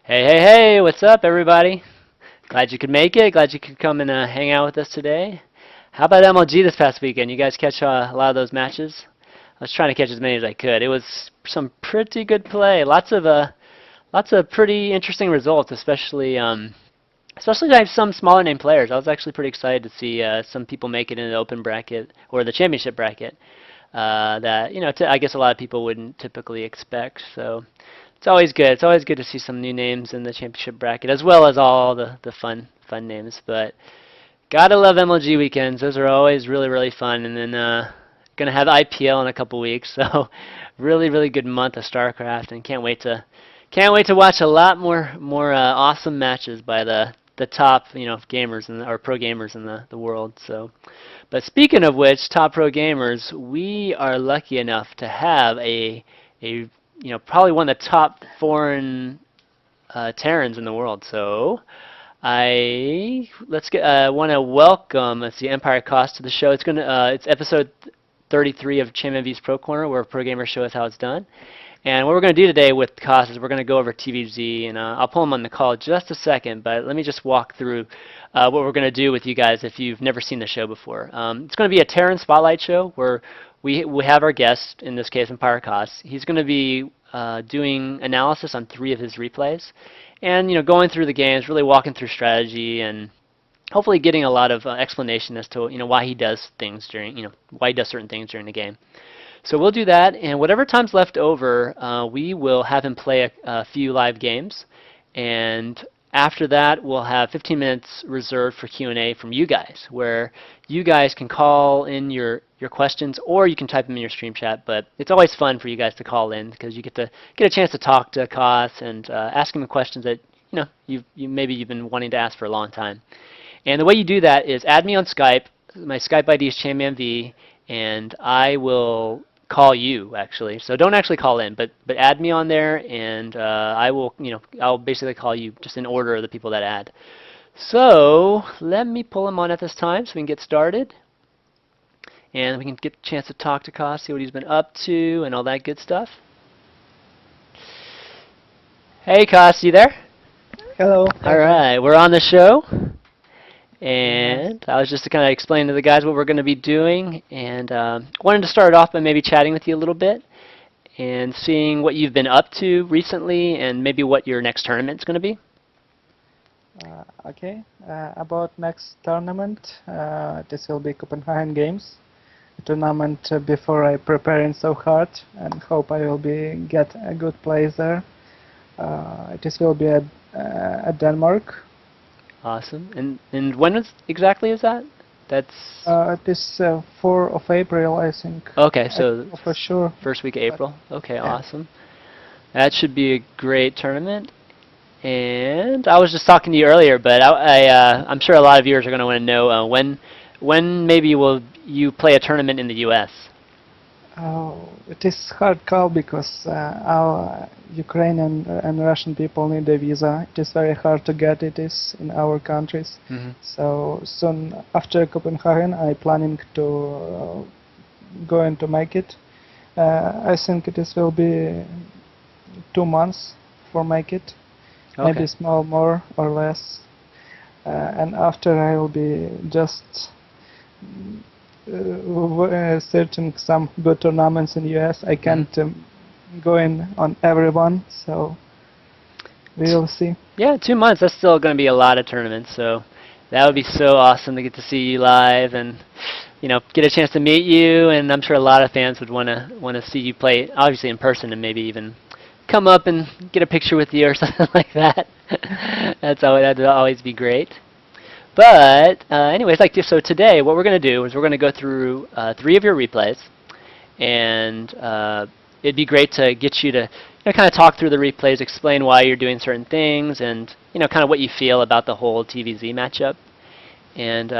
Hey, hey, hey, what's up, everybody? Glad you could make it. Glad you could come and hang out with us today. How about MLG this past weekend? You guys catch a lot of those matches? I was trying to catch as many as I could. It was some pretty good play. Lots of pretty interesting results, especially like some smaller name players. I was actually pretty excited to see some people make it in the open bracket or the championship bracket that I guess a lot of people wouldn't typically expect. So it's always good. It's always good to see some new names in the championship bracket, as well as all the fun names. But gotta love MLG weekends. Those are always really fun. And then gonna have IPL in a couple weeks, so really good month of StarCraft, and can't wait to watch a lot more awesome matches by the top gamers or pro gamers in the world. So, but speaking of which, top pro gamers, we are lucky enough to have a probably one of the top foreign Terrans in the world. So I let's get want to welcome EmpireKas to the show. It's episode 33 of ChanmanV's Pro Corner, where pro gamers show us how it's done. And what we're going to do today with Kos is we're going to go over TvZ, and I'll pull him on the call just a second, but let me just walk through what we're going to do with you guys if you've never seen the show before. It's going to be a Terran Spotlight show where we have our guest, in this case EmpireKas. He's going to be doing analysis on 3 of his replays, and going through the games, really walking through strategy, and hopefully getting a lot of explanation as to why he does things during why he does certain things during the game. So we'll do that, and whatever time's left over, we will have him play a few live games, and after that, we'll have 15 minutes reserved for Q&A from you guys, where you guys can call in your questions, or you can type them in your stream chat. But it's always fun for you guys to call in because you get a chance to talk to Kos and ask him questions that maybe you've been wanting to ask for a long time. And the way you do that is add me on Skype. My Skype ID is ChanmanV, and I will call you actually. So don't actually call in, but add me on there, and I'll basically call you just in order of the people that add. So let me pull him on at this time so we can get started, and we can get a chance to talk to Kos, see what he's been up to, and all that good stuff. Hey Kos, you there? Hello. All right, we're on the show. And I was just to kind of explain to the guys what we're going to be doing, and wanted to start off by maybe chatting with you a little bit and seeing what you've been up to recently and maybe what your next tournament's going to be. Okay. About next tournament, this will be Copenhagen Games. A tournament before I preparing so hard and hope I will get a good place there. This will be at Denmark. Awesome. And when exactly is that? That's this 4th of April, I think. Okay, so for sure. First week of April. Okay, yeah. Awesome. That should be a great tournament. And I was just talking to you earlier, but I'm sure a lot of viewers are going to want to know when maybe will you play a tournament in the U.S.? It is hard call because our Ukrainian and Russian people need a visa. It is very hard to get it is in our countries. Mm-hmm. So soon after Copenhagen, I planning to going to make it. I think it is will be 2 months for make it. Okay. Maybe small more or less. And after I will be just searching some good tournaments in US. I can't go in on everyone, so we will see. Yeah, 2 months. That's still going to be a lot of tournaments. So that would be so awesome to get to see you live and get a chance to meet you. And I'm sure a lot of fans would want to see you play, obviously in person, and maybe even come up and get a picture with you or something like that. That'd always be great. But anyways, so today what we're going to do is we're going to go through 3 of your replays, and it'd be great to get you to kind of talk through the replays, explain why you're doing certain things, and kind of what you feel about the whole TvZ matchup. And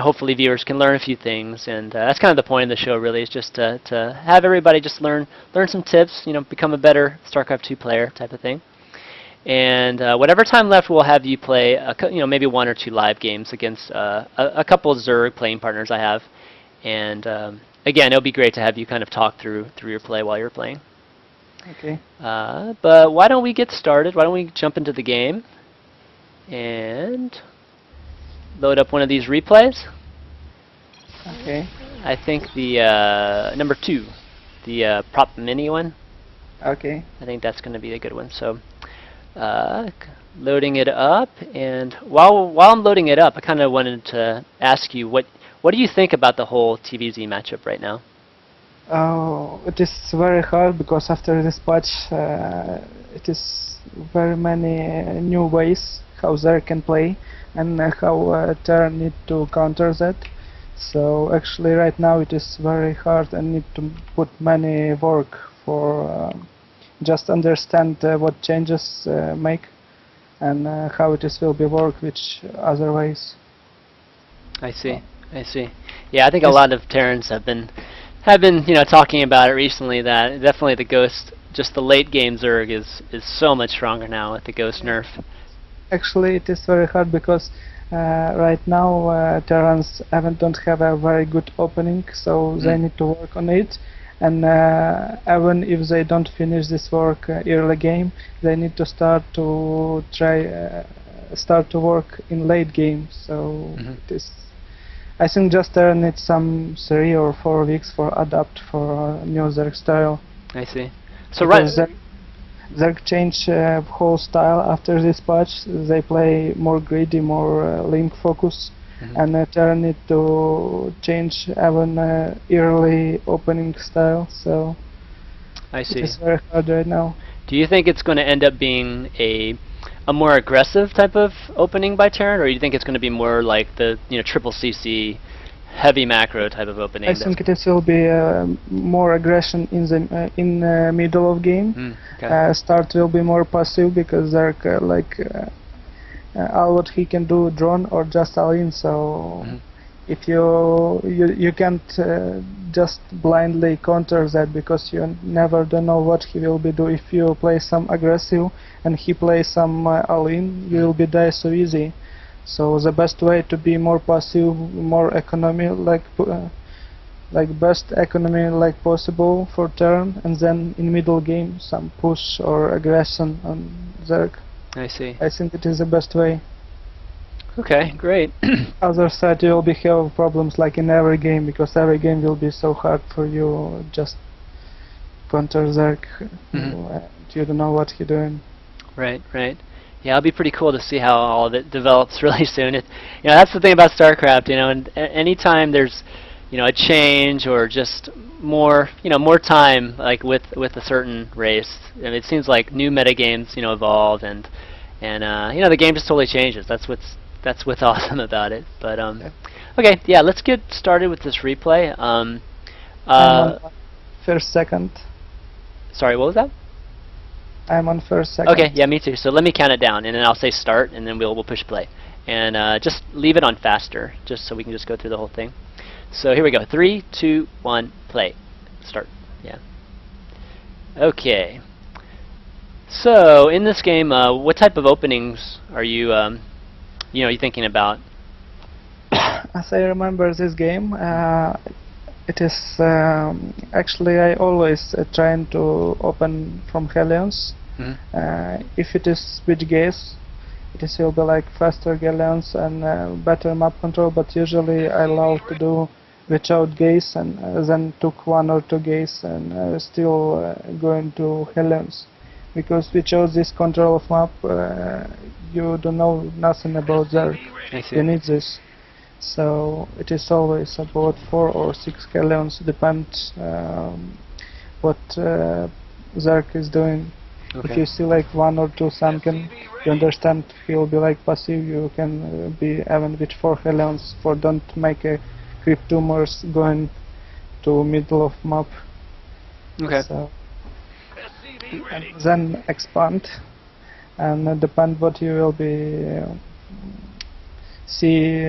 hopefully viewers can learn a few things, and that's kind of the point of the show. Really, is just to have everybody just learn some tips, become a better StarCraft 2 player type of thing. And whatever time left, we'll have you play, maybe 1 or 2 live games against a couple of Zerg playing partners I have. And again, it'll be great to have you kind of talk through your play while you're playing. Okay. But why don't we get started? Why don't we jump into the game and load up one of these replays? Okay. I think the number 2, the prop mini one. Okay. I think that's going to be a good one. So loading it up, and while I'm loading it up, I kind of wanted to ask you what do you think about the whole TvZ matchup right now? Oh, it is very hard because after this patch, it is very many new ways how Zerg can play and how Terran need to counter that. So actually, right now it is very hard and need to put many work for just understand what changes make and how it is will be work which other ways. I see. So, I see. Yeah, I think a yes. lot of Terrans have been talking about it recently, that definitely the Ghost, just the late game Zerg is so much stronger now with the Ghost nerf. Actually, it is very hard because right now Terrans don't have a very good opening, so they need to work on it. And even if they don't finish this work early game, they need to start to work in late game. So it is. I think just need some 3 or 4 weeks for adapt for new Zerg style. I see. So Because right. Zerg change whole style after this patch. They play more greedy, more link focus, and Terra need to change even early opening style. So I see. it is very hard right now. Do you think it's going to end up being a more aggressive type of opening by Terran, or do you think it's going to be more like the triple CC heavy macro type of opening? I think it will be more aggression in the middle of game. Okay. Start will be more passive because they're all what he can do drone or just all in. So if you can't just blindly counter that because you never don't know what he will be do. If you play some aggressive and he plays some all in, you will be die so easy. So the best way to be more passive, more economy like best economy like possible for turn, and then in middle game some push or aggression on Zerg. I see. I think it is the best way. Okay, great. Other side you will be have problems like in every game because every game will be so hard for you just counter Zerg. You don't know what he doing. Right, right. Yeah, it'll be pretty cool to see how all of it develops really soon. That's the thing about StarCraft. And anytime there's, a change or just more, more time, like with a certain race, and it seems like new metagames, evolve, and the game just totally changes. That's what's awesome about it. But okay, yeah, let's get started with this replay. I'm on first second. Sorry, what was that? I'm on first second. Okay, yeah, me too. So let me count it down, and then I'll say start, and then we'll push play. And just leave it on faster, just so we can just go through the whole thing. So here we go. 3, 2, 1, play. Start. Yeah. Okay. So in this game, what type of openings are you, you thinking about? As I remember this game, it is actually I always trying to open from Hellions. If it is switch gaze, it will be like faster Hellions and better map control. But usually I love to do without gaze and then took 1 or 2 gaze and still going to Hellions. Because without this control of map, you don't know nothing about Zerg. You need this. So it is always about 4 or 6 Hellions, depends what Zerg is doing. Okay. If you see like 1 or 2 Sunken, you understand he'll be like passive, you can be even with 4 Hellions for don't make a creep tumors going to middle of map. Okay. So, and then expand, and depend what you will be see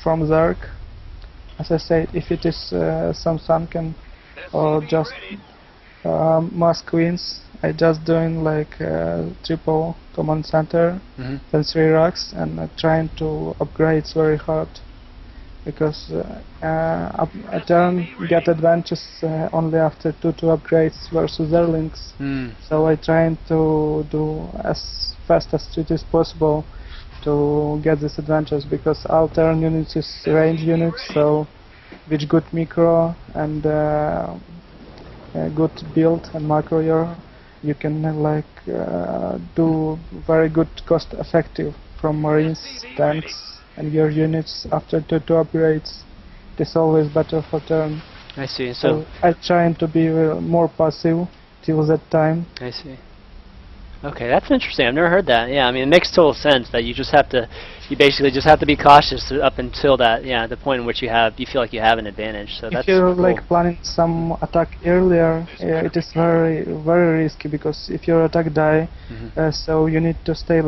from Zerg. As I said, if it is some Sunken or just mass queens, I just doing like triple command center, then 3 racks, and trying to upgrade very hard. because a turn get advantages only after 2 upgrades versus Zerlings. So I trying to do as fast as it is possible to get this advantage, because all turn units is range units, so with good micro and good build and macro you can do very good cost effective from Marines, tanks and your units after 2 upgrades. It is always better for turn. I see. So I trying to be more passive till that time. I see. Okay, that's interesting. I've never heard that. Yeah, I mean, it makes total sense that you basically just have to be cautious up until that, the point in which you feel like you have an advantage. So that's if you're cool. planning some attack earlier, it is very risky, because if your attack die, so you need to stay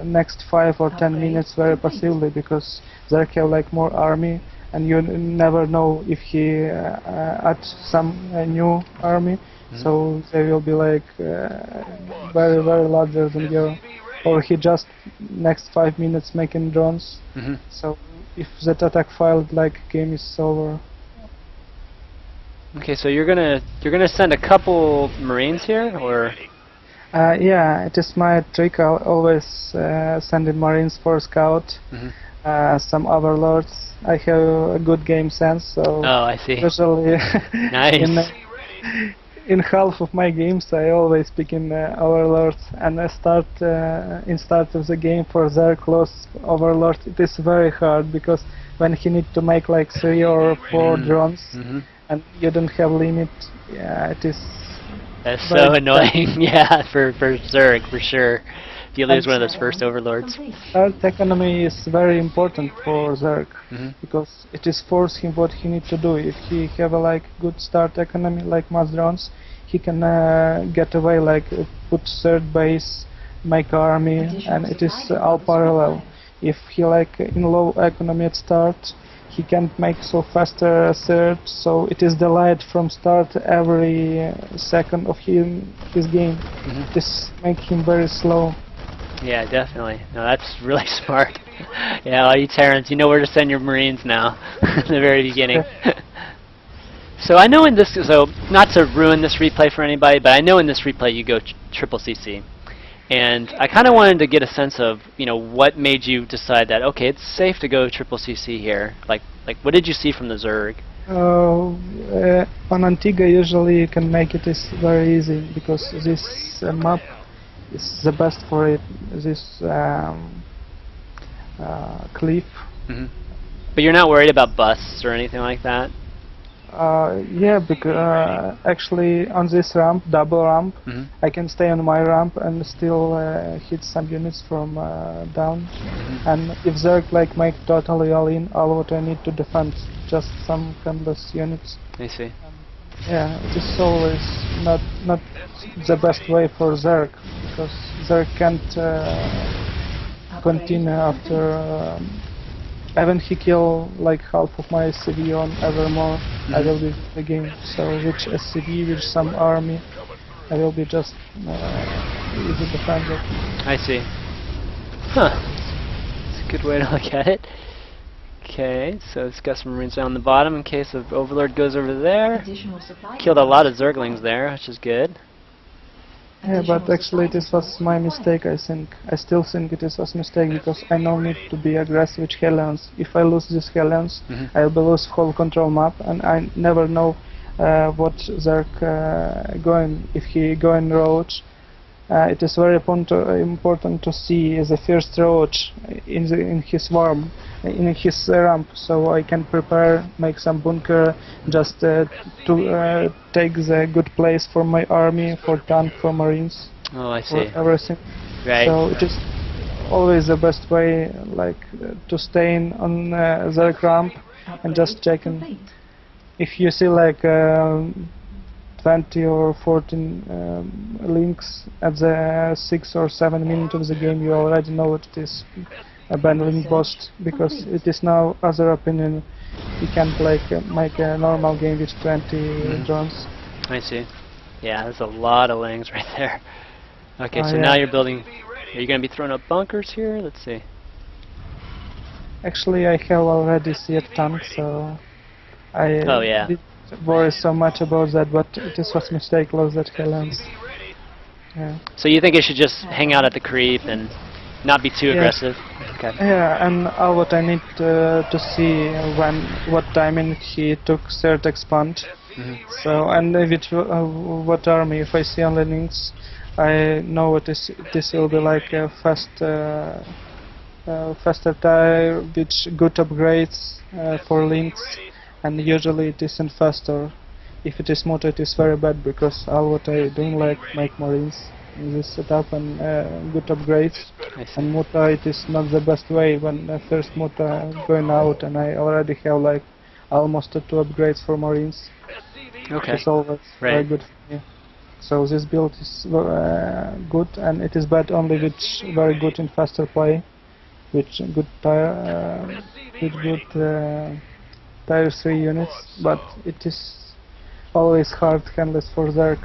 next 5 or 10 minutes very passively, because they have more army, and you never know if he add some new army. So they will be very larger than your, or he just next 5 minutes making drones. So if that attack failed, game is over. Okay, so you're gonna send a couple Marines here, or? Yeah, it is my trick. I always send in Marines for scout. Some overlords. I have a good game sense, so I see. Usually, nice. In half of my games, I always pick in overlords, and I start in start of the game for their close overlord. It is very hard, because when he need to make 3 or 4 drones, and you don't have limit, it is. That's so annoying. Yeah, for Zerg for sure. If you lose one of those first overlords. Start economy is very important for Zerg, because it is force him what he need to do. If he have a good start economy mass drones, he can get away, put third base, make army, and it is all parallel. If he in low economy at start, he can't make so faster third, so it is delayed from start every second of his game. This make him very slow. Yeah, definitely. No, that's really smart. Yeah, all you Terrans, you know where to send your Marines now in the very beginning. So I know in this, so not to ruin this replay for anybody, but I know in this replay you go triple CC. And I kind of wanted to get a sense of, what made you decide that, okay, it's safe to go triple CC here. Like what did you see from the Zerg? On Antigua usually you can make it is very easy, because this map is the best for it. This cliff. But you're not worried about busts or anything like that? Yeah, because actually on this ramp, double ramp, I can stay on my ramp and still hit some units from down. And if Zerg make totally all in, all what I need to defend, just some canvas units. I see. Yeah, it is always not the best way for Zerg, because Zerg can't continue after. Even he kill half of my SCV on Evermore, I will be the game. So with SCV, with some army, I will be just easy defender. I see. Huh. That's a good way to look at it. Okay, so it's got some Marines down the bottom in case of Overlord goes over there. Killed a lot of Zerglings there, which is good. Yeah, but actually this was my mistake, I think. I still think it was a mistake, because I now need to be aggressive with Hellions. If I lose these Hellions, I'll be lose whole control map, and I never know what Zerg going. If he going roach, it is very important to see the first roach in his ramp, so I can prepare, make some bunker, just to take the good place for my army, for tank, for Marines. Oh, I see. For everything. Right. So it is always the best way, to stay on the ramp and just checking. If you see 20 or 14 links at the 6 or 7 minutes of the game, you already know what it is. Abandoning boss, because it is now other opinion. You can't make a normal game with 20 drones. I see. Yeah, there's a lot of lings right there. Okay, so yeah. now you're building. Are you going to be throwing up bunkers here? Let's see. Actually, I have already seen tank, so Oh I yeah. didn't worry so much about that, but this was mistake lost that Helens. Yeah. So you think it should just hang out at the creep and not be too Yes. aggressive? Okay. Yeah, and what I need to see what timing he took third expand. Hmm. So and which what army? If I see only links, I know this will be like a faster tire, which good upgrades for links, and usually it isn't faster. If it is moto, it is very bad because all what I don't like make marines in this setup and good upgrades. I see. And moto it is not the best way when first moto going out, and I already have like almost two upgrades for marines. Okay. It's always very Right. good for me. So this build is good, and it is bad only which very good in faster play, with good tire, with good tire 3 units, but it is always hard handless for Zerg.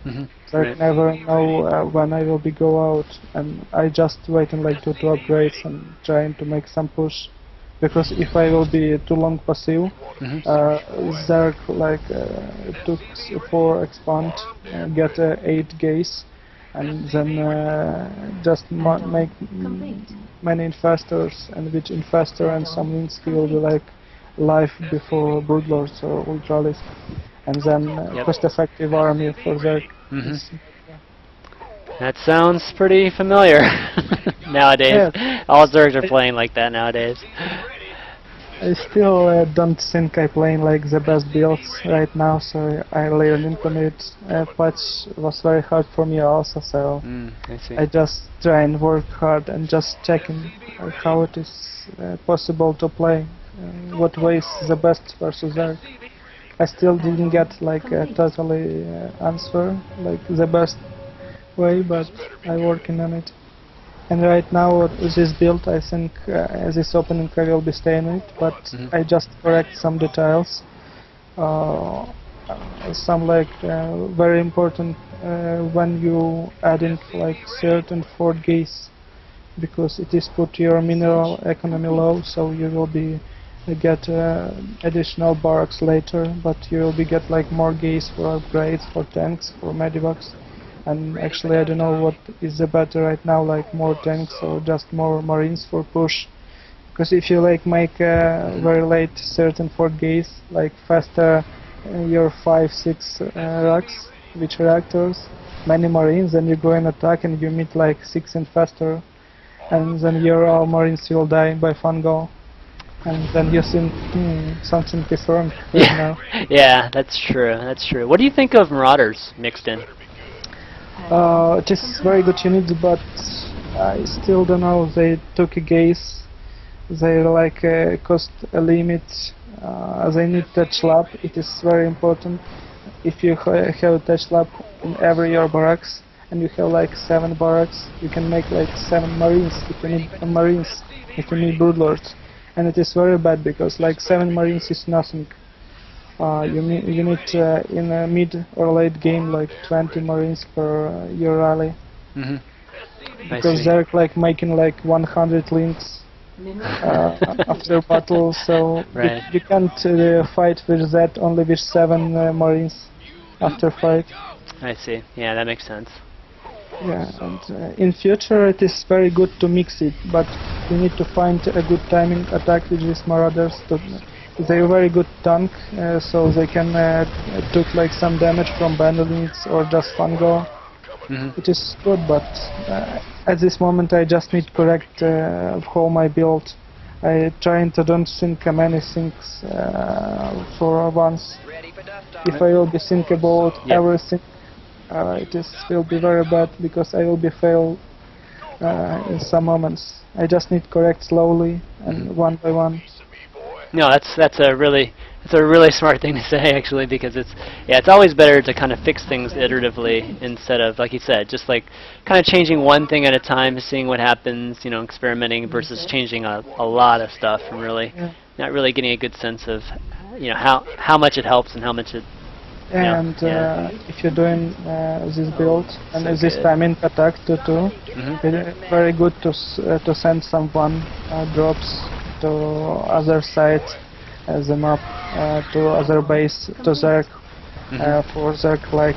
Hmm. Zerg Right. never know when I will be go out, and I just waiting like two upgrades and trying to make some push, because if I will be too long passive, Hmm. Zerg like took 4 expand, get 8 gaze, and then just make many infestors, and which infestor and some links will be like life before broodlords or ultralis, and then Yep. cost-effective army for Zerg. Hmm. It's- That sounds pretty familiar nowadays. yeah, All Zergs are playing like that nowadays. I still don't think I playing like the best builds right now, so I learned into it. Patch was very hard for me also, so I see. I just try and work hard and just checking how it is possible to play, what way is the best versus Zerg. I still didn't get like a totally answer, like the best way, but I'm working on it. And right now, with this build, I think this opening I will be staying in it, but Mhm. I just correct some details. Uh, some like very important when you adding like third and fourth gaze, because it is put your mineral economy low, so you will be get additional barracks later, but you will be get like more gaze for upgrades, for tanks, for medivacs. And actually I don't know what is the better right now, like more tanks or just more marines for push. Because if you like make very late third and fourth gaze, like faster your 5-6 racks, which reactors, many marines, then you go and attack and you meet like 6 and faster, and then your all marines will die by fungal. And then you think something is wrong right now. Yeah, that's true. That's true. What do you think of Marauders mixed in? It is very good unit, but I still don't know. They took a gaze. They like cost a limit. They need touch lab. It is very important. If you have a touch lab in every your barracks, and you have like 7 barracks, you can make like 7 marines. If you need marines, if you need broodlords, and it is very bad because like 7 marines is nothing. You need in a mid or late game like 20 marines per your rally, Hmm. I because see. they're like making like 100 links after battle, so Right. you can't fight with that only with 7 marines after fight. I see. Yeah, that makes sense. Yeah, and in future it is very good to mix it, but you need to find a good timing attack with these marauders. They're very good tank, so they can took like some damage from bandolins or just fungo. Hmm. It is good, but at this moment I just need correct how my build. I trying to don't think many things for once. If I will be think about Yep. everything, will be very bad because I will be fail in some moments. I just need correct slowly and one by one. No, that's a really smart thing to say actually, because it's always better to kind of fix things iteratively instead of, like you said, just like kind of changing one thing at a time, seeing what happens, experimenting versus changing a lot of stuff and really Yeah. not really getting a good sense of how much it helps and how much it And yeah. if you're doing this build and So this good. timing attack to two, Mhm. it's very good to send some one drops to other side the map, to other base, to Zerg. For Zerg, like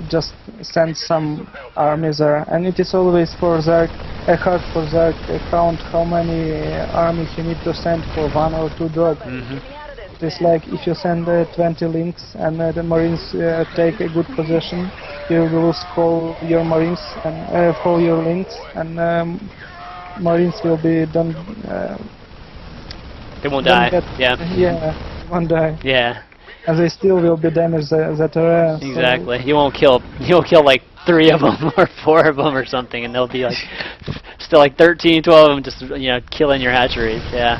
just send some armies there, and it is always for Zerg hard for Zerg count how many armies you need to send for 1 or 2 drop. It is like if you send 20 links and the Marines take a good position, you will call your Marines and call your links, and Marines will be done. They won't die. Yeah, won't die. Yeah. And they still will be damaged that area. Exactly. So you won't kill like 3 of them or 4 of them or something, and they'll be like still like 13, 12 of them just killing your hatcheries. Yeah.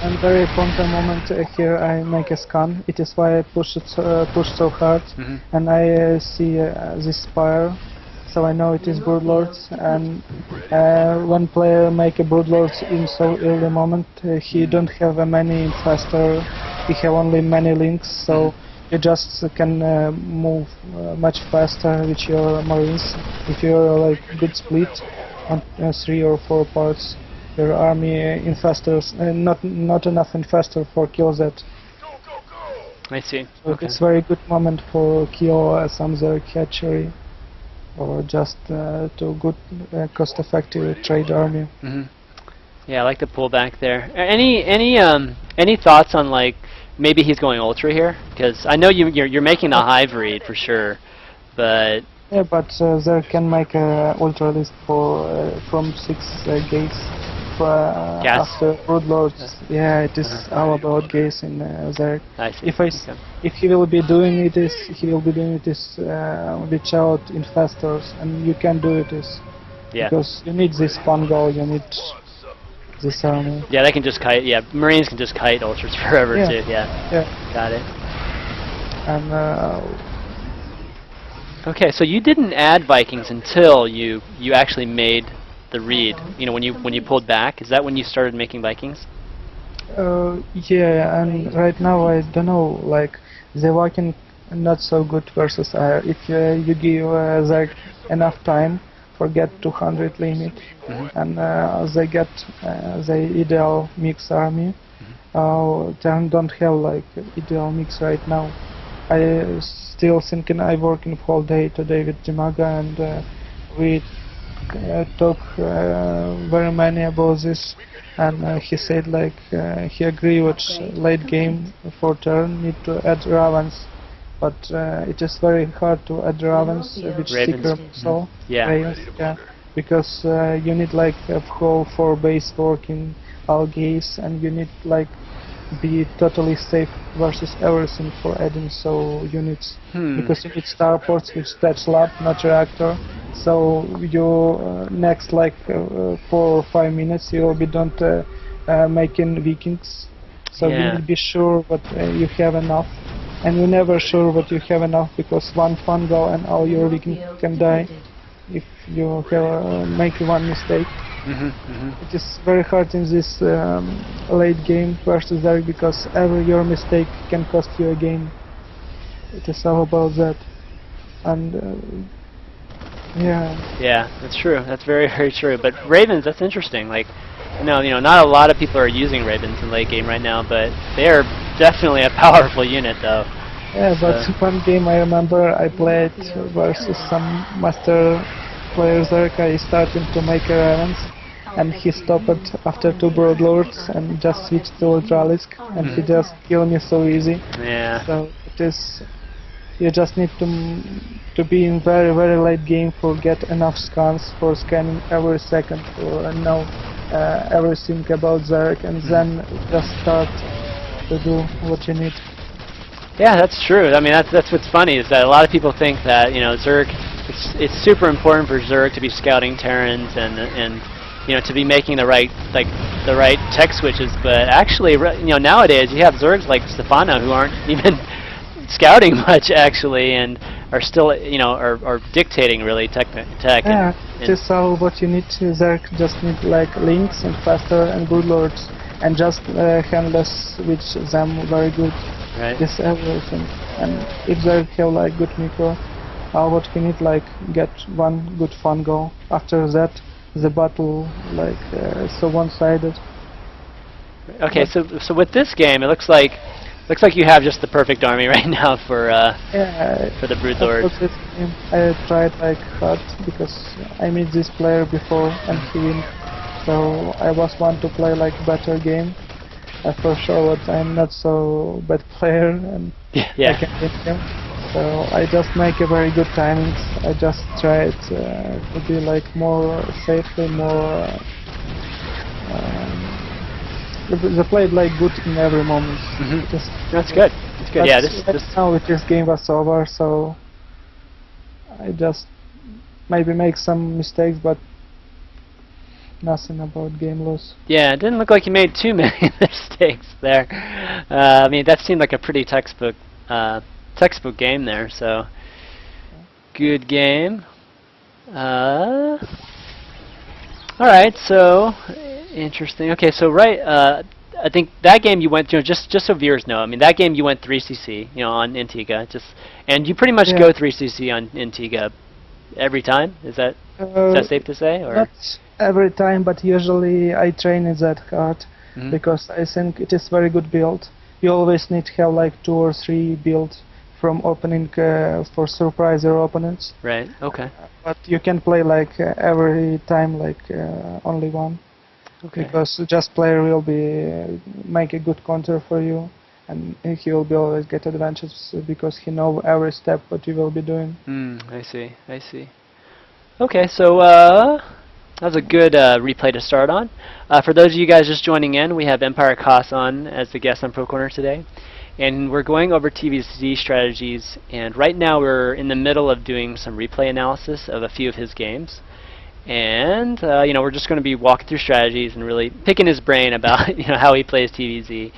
And very important moment here. I make a scan. It is why I push so hard, and I see this spire, so I know it is broodlords. And when player make a broodlords in so early moment, he don't have many infestor. You have only many links, so you just can move much faster with your Marines. If you're like good split on 3 or 4 parts, your army infestors, not enough infestor for kill that. I see. So it's very good moment for kill some Zerg hatchery, or just to good cost-effective trade army. Yeah, I like the pullback there. Any thoughts on like maybe he's going ultra here? Because I know you're making the hive read for sure, but yeah, but there can make a ultra list for from 6 gates after broodlords. Yeah, it is all about gates in there. I see. If he will be doing it, he will be doing it without infestors, and you can do it because you need this fungal, you need this army. Yeah, they can just kite. Yeah, Marines can just kite ultras forever too. Yeah. Got it. And okay, so you didn't add Vikings until you actually made the read. You know, when you pulled back, is that when you started making Vikings? Yeah, and right now I don't know. Like the Viking not so good versus if you give Zerg enough time. Forget 200 limit, and they get the ideal mix army. They don't have like ideal mix right now. I still thinking I working whole day today with Dimaga, and we talk very many about this, and he said like he agree with late game for turn need to add Ravens. But it is very hard to add Ravens with Seeker Missile. Ravens, because you need like a whole 4 base working all gates, and you need like be totally safe versus everything for adding so units. Because you need starports with stats lab, not reactor. So you next like 4 or 5 minutes you will be done making Vikings. So you need to be sure that you have enough. And you're never sure what you have enough, because one fungal and all your Vikings can die if you have make one mistake. It is very hard in this late game versus Zerg, because every your mistake can cost you a game. It is all about that. And yeah, that's true. That's very, very true. But Ravens, that's interesting. Like, you know, not a lot of people are using Ravens in late game right now, but they are definitely a powerful unit, though. Yeah, but one game I remember I played versus some master players there. I started to make a Ravens, and he stopped after 2 broodlords and just switched to Ultralisk, and he just killed me so easy. Yeah. So it is. You just need to be in very, very late game for get enough scans for scanning every second, or know everything about Zerg, and then just start to do what you need. Yeah, that's true. I mean, that's what's funny, is that a lot of people think that Zerg, it's super important for Zerg to be scouting Terrans and to be making the right tech switches. But actually, nowadays you have Zergs like Stefano who aren't even scouting much actually, and are still are dictating really tech. Yeah, it is all what you need. Zerg just need like links and faster and good lords, and just handless with them very good. Right. This everything. And if Zerg have like good micro, what you need like get one good fungal. After that, the battle like so one-sided. Okay, But so with this game, it looks like you have just the perfect army right now yeah, for the Brood for Lords. this game I tried like hard because I met this player before and he win. So I was want to play like better game. For sure, but I'm not so bad player and Yeah. I can win him. So I just make a very good timings. I just tried to be like more safely, more. They played like good in every moment. Hmm. Just, That's good. That's good. but Yeah. This right this. now with this game was over, so I just maybe make some mistakes, but nothing about game loss. Yeah, it didn't look like you made too many mistakes there. I mean, that seemed like a pretty textbook game there. So good game. Uh, all right. So interesting. Okay. So right. I think that game you went, just so viewers know. I mean, that game you went 3cc, on Antigua, and you pretty much Yeah. go 3cc on Antigua every time. Is that safe to say, or? Not every time, but usually I train it that hard Mhm. because I think it is very good build. You always need to have like 2 or 3 builds from opening for surprise your opponents. Right. Okay. But you can play like every time like only one Okay. because just player will be make a good counter for you and he will be always get advantages because he know every step what you will be doing. I see. I see. Okay, so that was a good replay to start on. For those of you guys just joining in, we have EmpireKas on as the guest on Pro Corner today. And we're going over TvZ strategies, and right now we're in the middle of doing some replay analysis of a few of his games. And we're just going to be walking through strategies and really picking his brain about how he plays TvZ.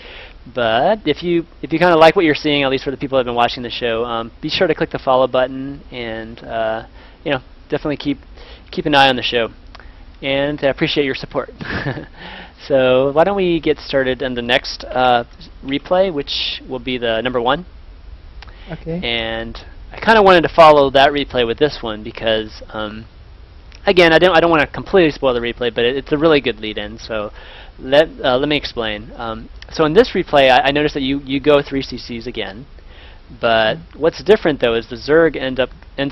But if you kind of like what you're seeing, at least for the people that have been watching the show, be sure to click the follow button and definitely keep an eye on the show. And I appreciate your support. So why don't we get started on the next replay, which will be the number 1. Okay. And I kind of wanted to follow that replay with this one because, again, I don't want to completely spoil the replay, but it's a really good lead-in. So let me explain. So in this replay, I noticed that you go 3cc's again. But what's different though is the Zerg ends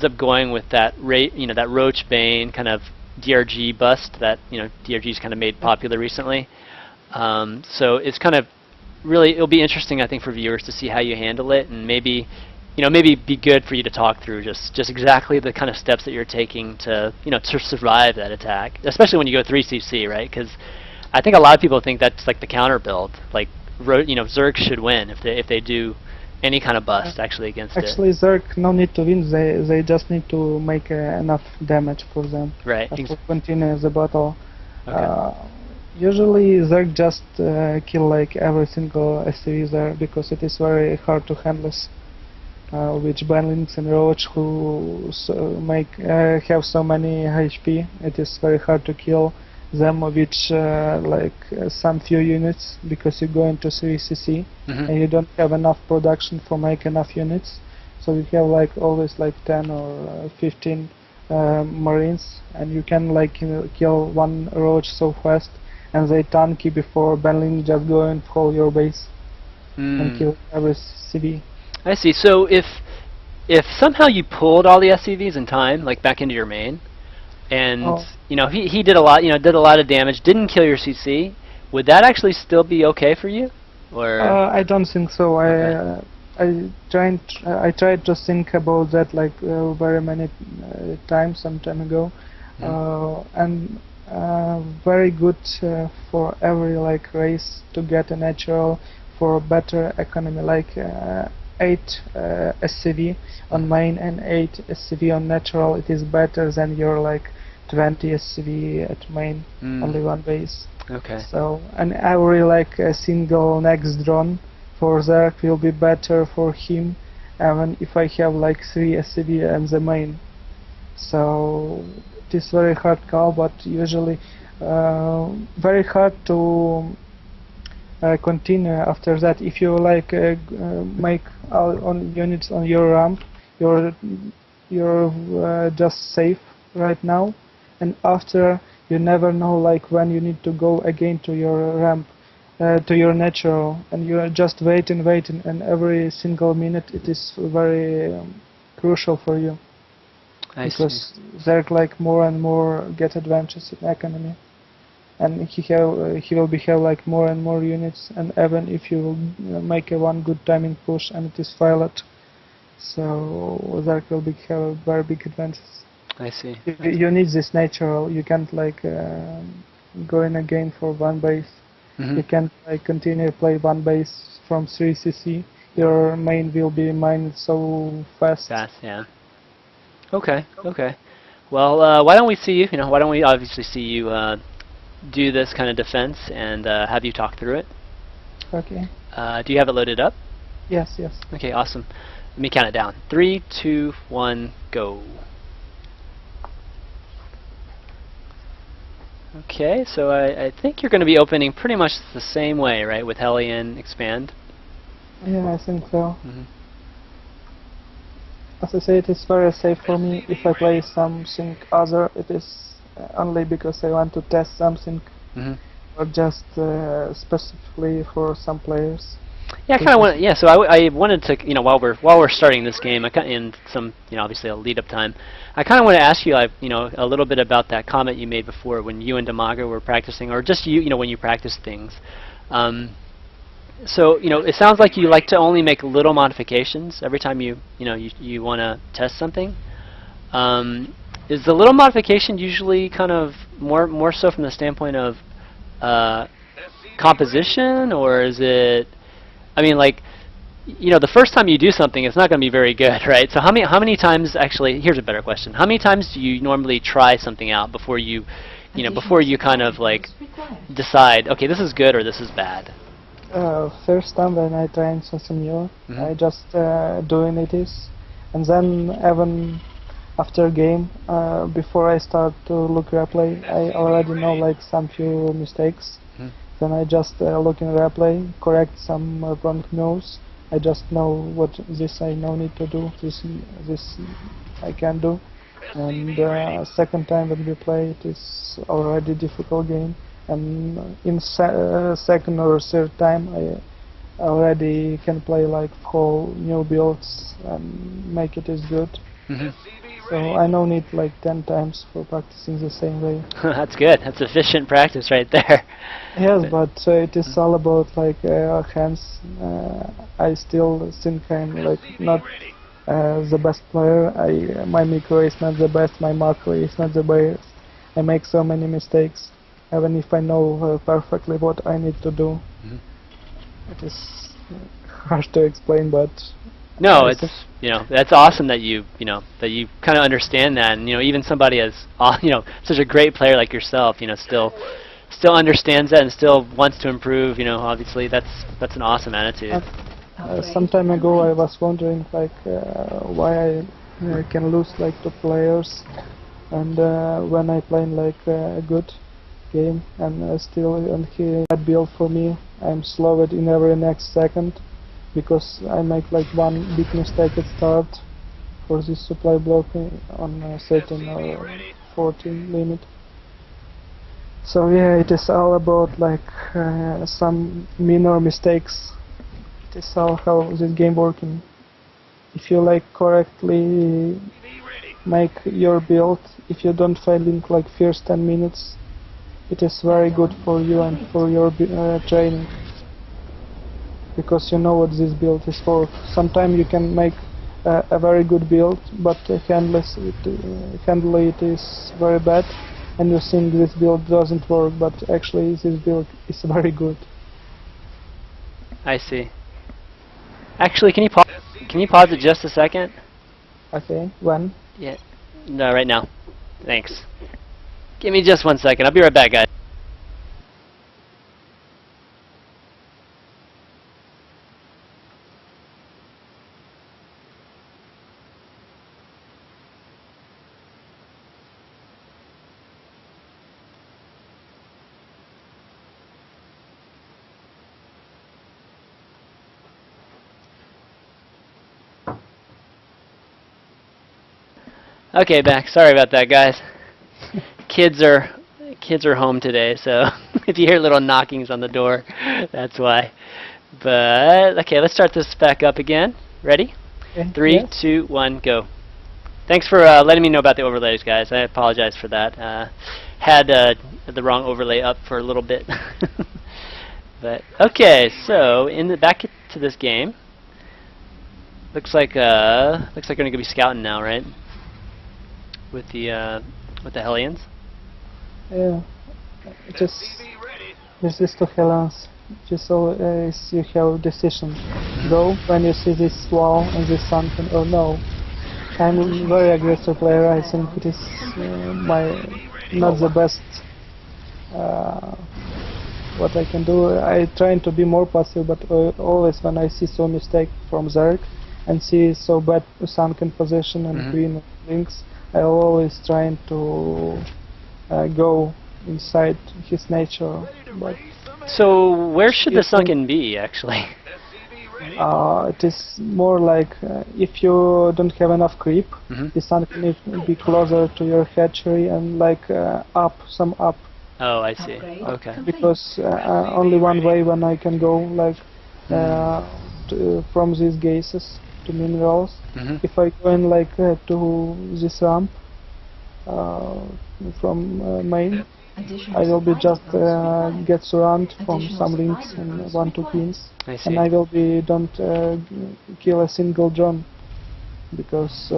up going with that that Roach Bane kind of DRG bust that DRG's kind of made popular recently. So it's kind of it'll be interesting, I think, for viewers to see how you handle it, and maybe be good for you to talk through just exactly the kind of steps that you're taking to to survive that attack, especially when you go 3cc, right? Because I think a lot of people think that's like the counter build, like Zerg should win if they do any kind of bust actually against it. Actually, Zerg no need to win. They just need to make enough damage for them. Right. To continue the battle. Okay. Usually, Zerg just kill like every single SCV there because it is very hard to handle. With banlings and roach who have so many HP, it is very hard to kill them with some few units because you go into 3cc and you don't have enough production for make enough units. So you have like always like 10 or 15 marines, and you can like kill one roach so fast, and they tanky before banling just go and hold your base and kill every CV. I see. So if somehow you pulled all the SCVs in time, like back into your main, and he did a lot of damage, didn't kill your CC, would that actually still be okay for you? Or I don't think so. Okay. I tried to think about that like very many times some time ago, and very good for every like race to get a natural for better economy, like 8 SCV on main and 8 SCV on natural. It is better than your like 20 SCV at main, only one base. Okay. So, and every like a single next drone for Zerg will be better for him, even if I have like 3 SCV and the main. So it is very hard call, but usually very hard to continue after that. If you like make on units on your ramp, you're just safe right now, and after you never know like when you need to go again to your ramp. to your natural, and you are just waiting, and every single minute it is very crucial for you I see. because there like more and more get advantages in economy, and he will be have like more and more units, and even if you will make a one good timing push and it is failed, so there will be have a very big advantage. I see. You need this natural. You can't like go in again for one base. Mm-hmm. You can't like continue play one base from 3cc. Your main will be mined so fast. Fast, yeah. Okay, okay. Well, why don't we see you? Why don't we obviously see you do this kind of defense and have you talk through it? Okay. Do you have it loaded up? Yes, yes. Okay, awesome. Let me count it down. 3, 2, 1, go. Okay, so I think you're going to be opening pretty much the same way, right, with Hellion Expand? Yeah, I think so. Mm-hmm. As I say, it is very safe for me. If I play something other, it is only because I want to test something, Mm-hmm. or just specifically for some players. Yeah, I kind of want. Yeah, so I wanted to, while we're starting this game, in some, obviously a lead up time, I kind of want to ask you, a little bit about that comment you made before when you and Damago were practicing, or just you, when you practice things. So it sounds like you like to only make little modifications every time you want to test something. Is the little modification usually kind of more so from the standpoint of composition, or is it? I mean, like, the first time you do something, it's not going to be very good, right? So how many times actually? Here's a better question: how many times do you normally try something out before you, before you kind of like decide, okay, this is good or this is bad? First time when I trying something new, Mm-hmm. I just doing it is, and then even after game, before I start to look replay, I already know like some few mistakes. Mm-hmm. Then I just look in replay, correct some wrong moves. I just know what this I no need to do. This I can do. And second time when we play, it is already difficult game. And in second or third time, I already can play like whole new builds and make it as good. Mm-hmm. So I no need like 10 times for practicing the same way. That's good. That's efficient practice right there. Yes, but it is all about like hands. I still think I'm like not the best player. My micro is not the best. My macro is not the best. I make so many mistakes, even if I know perfectly what I need to do. Mm-hmm. It is hard to explain, but No, I it's think that's awesome that you kind of understand that, and even somebody as such a great player like yourself, still understands that and still wants to improve. Obviously that's an awesome attitude. some time ago I was wondering like why I can lose like two players, and when I play like a good game and still and he bad build for me, I'm slowed in every next second because I make like one big mistake at start for this supply block on 13 or 14 limit. So yeah, it is all about like some minor mistakes. It is all how this game working. If you like correctly make your build, if you don't fail in like first 10 minutes, it is very good for you and for your training, because you know what this build is for. Sometimes you can make a very good build, but handle it is very bad, and you think this build doesn't work, but actually this build is very good. I see. Actually, can you pause it just a second? Okay, when? Yeah. No, right now. Thanks. Give me just 1 second. I'll be right back, guys. Okay, back. Sorry about that, guys. Kids kids are home today, so if you hear little knockings on the door, that's why. But okay, let's start this back up again. Ready? Okay. 3, Yes. 2, 1, go. Thanks for letting me know about the overlays, guys. I apologize for that. Had the wrong overlay up for a little bit. But okay, so in the back to this game. Looks like we're gonna be scouting now, right? With the Hellions. Yeah. Just resist to Hellions. Just always you have decision. Go when you see this wall and this sunken or no. I'm a very aggressive player. I think it is not the best what I can do. I trying to be more passive, but always when I see so mistake from Zerg and see so bad sunken position and green links, I always trying to go inside his nature. But so where should the sunken be, actually? it is more like if you don't have enough creep, the sunken needs to be closer to your hatchery and like up. Oh, I see. Okay. Because only one way when I can go like from these gases to minerals. If I go in like to this ramp from main, I will be just get surrounded from some links and 1-2 pins, and I will be don't kill a single drone because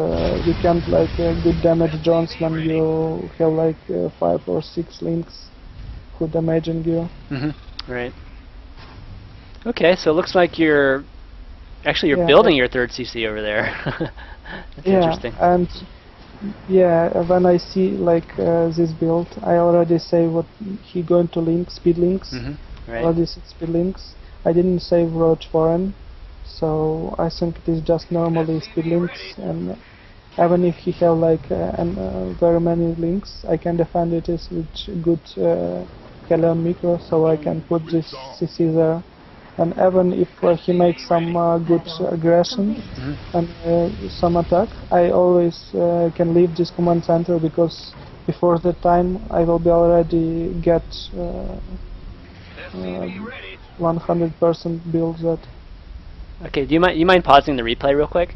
you can't like good damage drones when you have like 5 or 6 links who damaging you. Right. Okay, so it looks like you're building your third CC over there. That's interesting. And when I see like this build, I already say what he going to link, speed links. Right. Already said speed links. I didn't save Roach Foreign, so I think it is just normally speed links. And even if he have like very many links, I can defend it is with good Hellion micro, so I can put this CC there. And even if he makes some good aggression and some attack, I always can leave this command center because before the time I will be already get 100% build that. Okay, do you mind pausing the replay real quick?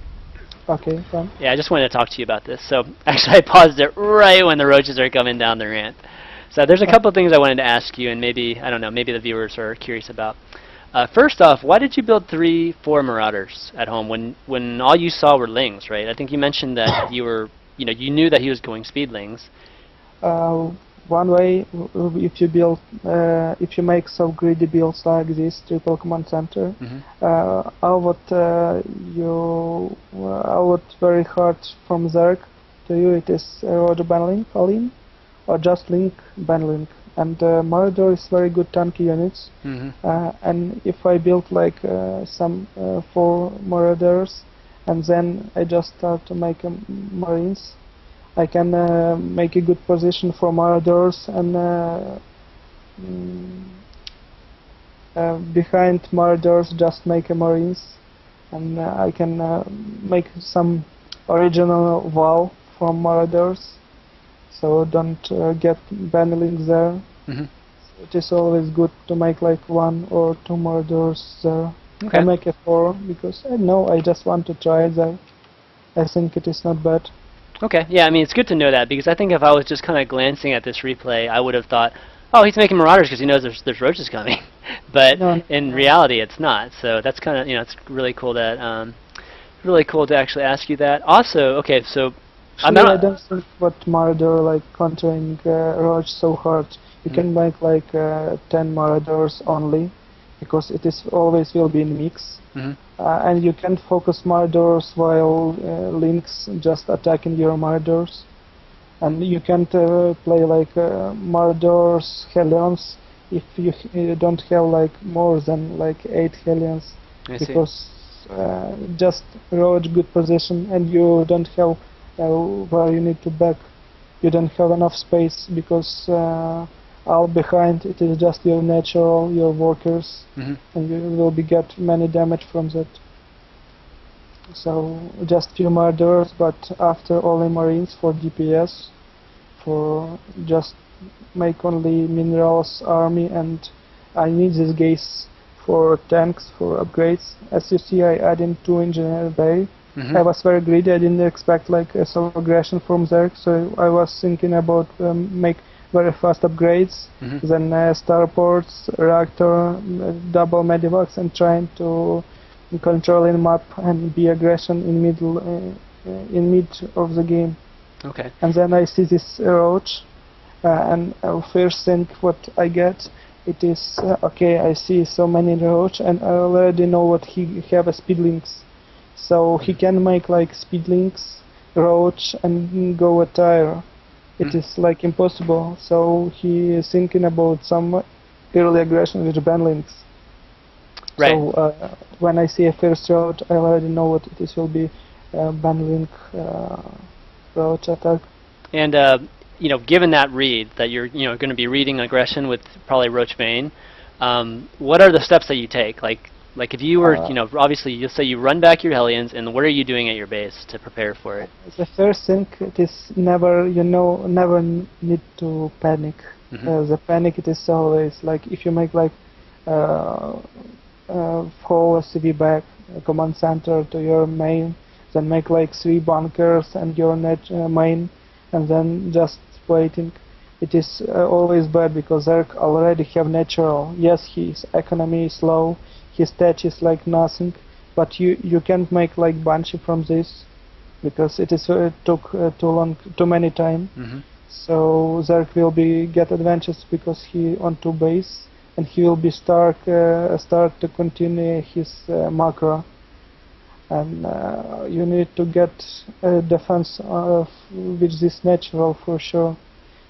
Okay, fine. Yeah, I just wanted to talk to you about this. So actually I paused it right when the roaches are coming down the ramp. So there's a couple things I wanted to ask you, and maybe, I don't know, maybe the viewers are curious about. First off, why did you build 3-4 Marauders at home when all you saw were Lings, right? I think you mentioned that you knew that he was going speedlings. One way, if you build, if you make so greedy builds like this, triple command center, I would very hard from Zerg to you. It is Roger Banlink, all-in, or just Link Banlink. And Marauder is very good tanky units. And if I build like some 4 Marauders, and then I just start to make Marines, I can make a good position for Marauders, and behind Marauders just make a Marines, and I can make some original wall from Marauders, so don't get bandlings there. It is always good to make like 1 or 2 Marauders there. I make a 4 because I know I just want to try it there. I think it is not bad. Okay, yeah, I mean, it's good to know that, because I think if I was just kind of glancing at this replay, I would have thought, oh, he's making Marauders because he knows there's roaches coming. But in reality, it's not. So that's kind of, it's really cool that, really cool to actually ask you that. Also, okay, so I don't think what Marauder like countering Roach so hard. You can make like 10 Marauders only, because it is always will be in mix. And you can focus Marauders while Links just attacking your Marauders. And you can't play like Marauders, Hellions if you don't have like more than like 8 Hellions. Because just Roach good position and you don't have where you need to back. You don't have enough space because all behind it is just your natural, your workers, and you will be get many damage from that. So just few Marauders, but after only Marines for DPS, for just make only minerals army, and I need these gates for tanks, for upgrades. As you see, I added 2 engineer bay. I was very greedy. I didn't expect like a solo aggression from Zerg, so I was thinking about make very fast upgrades, then starports, reactor, double medivacs, and trying to control in map and be aggression in mid of the game. Okay. And then I see this roach, and first thing what I get, it is okay. I see so many roach, and I already know what he have a speed links, so he can make like speed links, roach, and go a tire. It is like impossible. So he is thinking about some early aggression with ban links. Right. So when I see a first roach, I already know what this will be. Ban link roach attack. And you know, given that read that you're going to be reading aggression with probably Roach Bane, what are the steps that you take? Like if you were, obviously you'll say you run back your Hellions, and what are you doing at your base to prepare for it? The first thing, it is never, never need to panic. The panic, it is always like if you make like whole CV back command center to your main, then make like 3 bunkers and your main, and then just waiting. It is always bad because Zerg already have natural. Yes, his economy is low, his stat is like nothing, but you can't make like Banshee from this because it is took too many time. So Zerg will be get advantage because he on 2 base, and he will be start to continue his macro. And you need to get a defense which is natural for sure.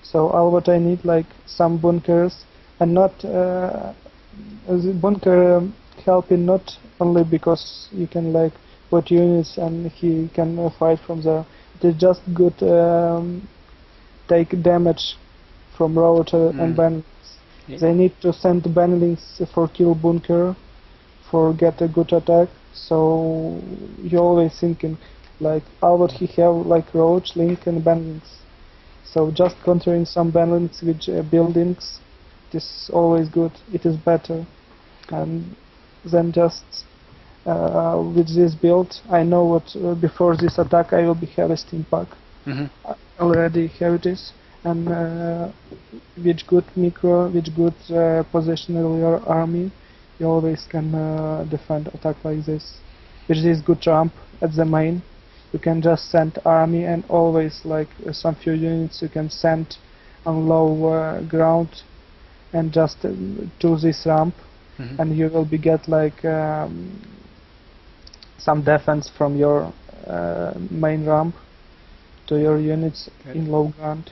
So all what I need like some bunkers, and not the bunker helping not only because you can like put units and he can fight from there. It is just good take damage from road and banlings. They need to send banlings for kill bunker, for get a good attack. So you're always thinking like all what he have like roach, link, and banlings. So just countering some banlings with buildings, it is always good. It is better, and then just with this build, I know what before this attack I will be have a steam pack. I already have this, and with good micro, with good positional your army, you always can defend attack like this. With this good ramp at the main, you can just send army, and always like some few units you can send on low ground and just to this ramp, and you will be get like some defense from your main ramp to your units in low ground.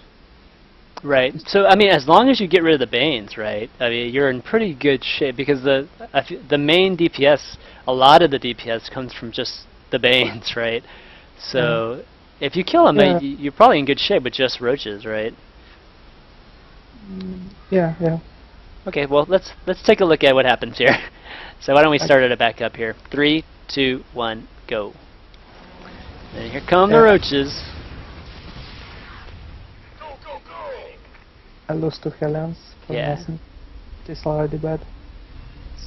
Right. So I mean, as long as you get rid of the Banes, right? I mean, you're in pretty good shape because the main DPS, a lot of the DPS comes from just the Banes, right? So if you kill them, you're probably in good shape with just roaches, right? Yeah. Okay. Well, let's take a look at what happens here. So why don't we start it back up here? 3, 2, 1, go. And here come the roaches. I lost 2 Hellions for nothing. It is already bad.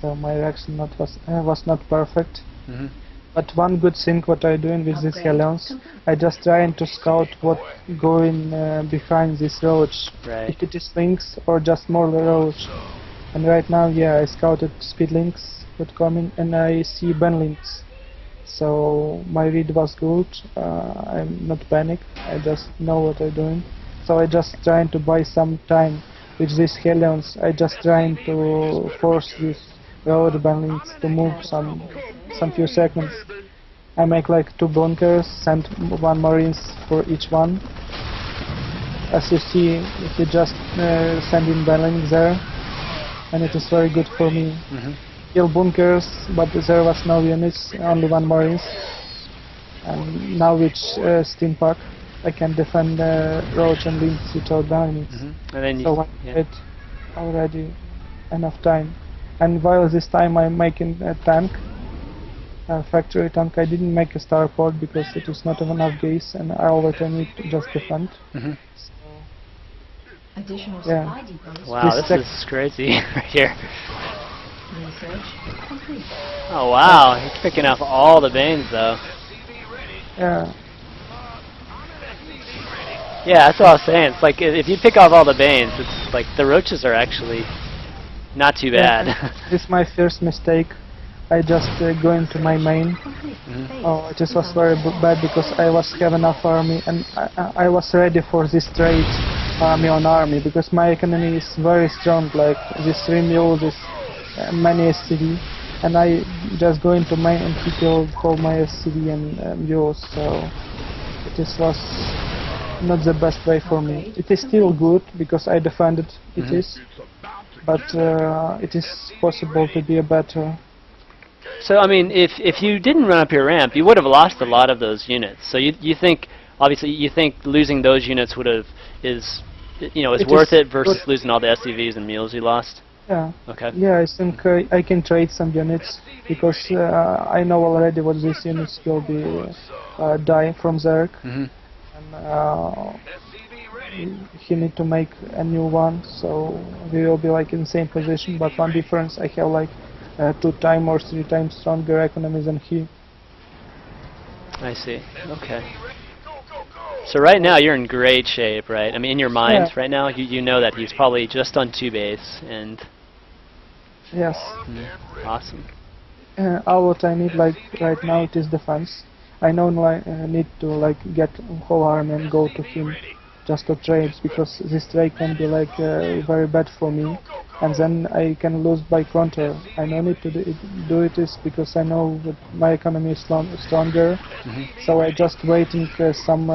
So my reaction was not perfect. But one good thing what I doing with these Hellions, I just trying to scout what going behind this roach. If it is links or just more roach. And right now, I scouted speed links that coming, and I see ban links. So my read was good. I'm not panic. I just know what I'm doing. So I just trying to buy some time with these Hellions. I just trying to force these road banlings to move some few seconds. I make like 2 bunkers, send 1 marines for each one. As you see, if you just send in banlings there, and it is very good for me. Kill bunkers, but there was no units, only 1 marines. And now with steam pack, I can defend roach and links without banlings. So I had already enough time. And while this time I'm making a tank, a factory tank, I didn't make a starport because it is not enough gas, and all that I need to just defend. Additional Yeah. supply depots. Wow, This this is crazy right here. Research complete. Oh wow, he's picking up all the Banes though. Yeah. Yeah, that's what I was saying. It's like if you pick off all the Banes, it's like the roaches are actually not too Yeah, bad. this is my first mistake. I just go into my main. Complete. Mhm. Oh, this was very bad because I was have enough army and I was ready for this trade army on army because my economy is very strong, like this 3 mil, this many SCD, and I just go into main and he killed all my SCD and mules, so this was not the best way for me. It is still good because I defended it is, but it is possible to be a better. So I mean, if you didn't run up your ramp, you would have lost a lot of those units. So you think obviously you think losing those units would have is It worth is it versus good. losing all the SCVs and mules you lost. Yeah. Okay. Yeah, I think I can trade some units because I know already what these units will be die from Zerg, Hmm. and he need to make a new one, so we will be like in same position. But one difference, I have like 2 times or 3 times stronger economy than he. I see. Okay. So right now you're in great shape, right? I mean, in your mind Yeah. right now, you know that he's probably just on 2 base, and Yes. awesome. All what I need like right now it is defense. I know like need to like get whole army and go to him just to trade because this trade can be like very bad for me, and then I can lose by counter. I no need to do it is because I know that my economy is stronger. So I just waiting some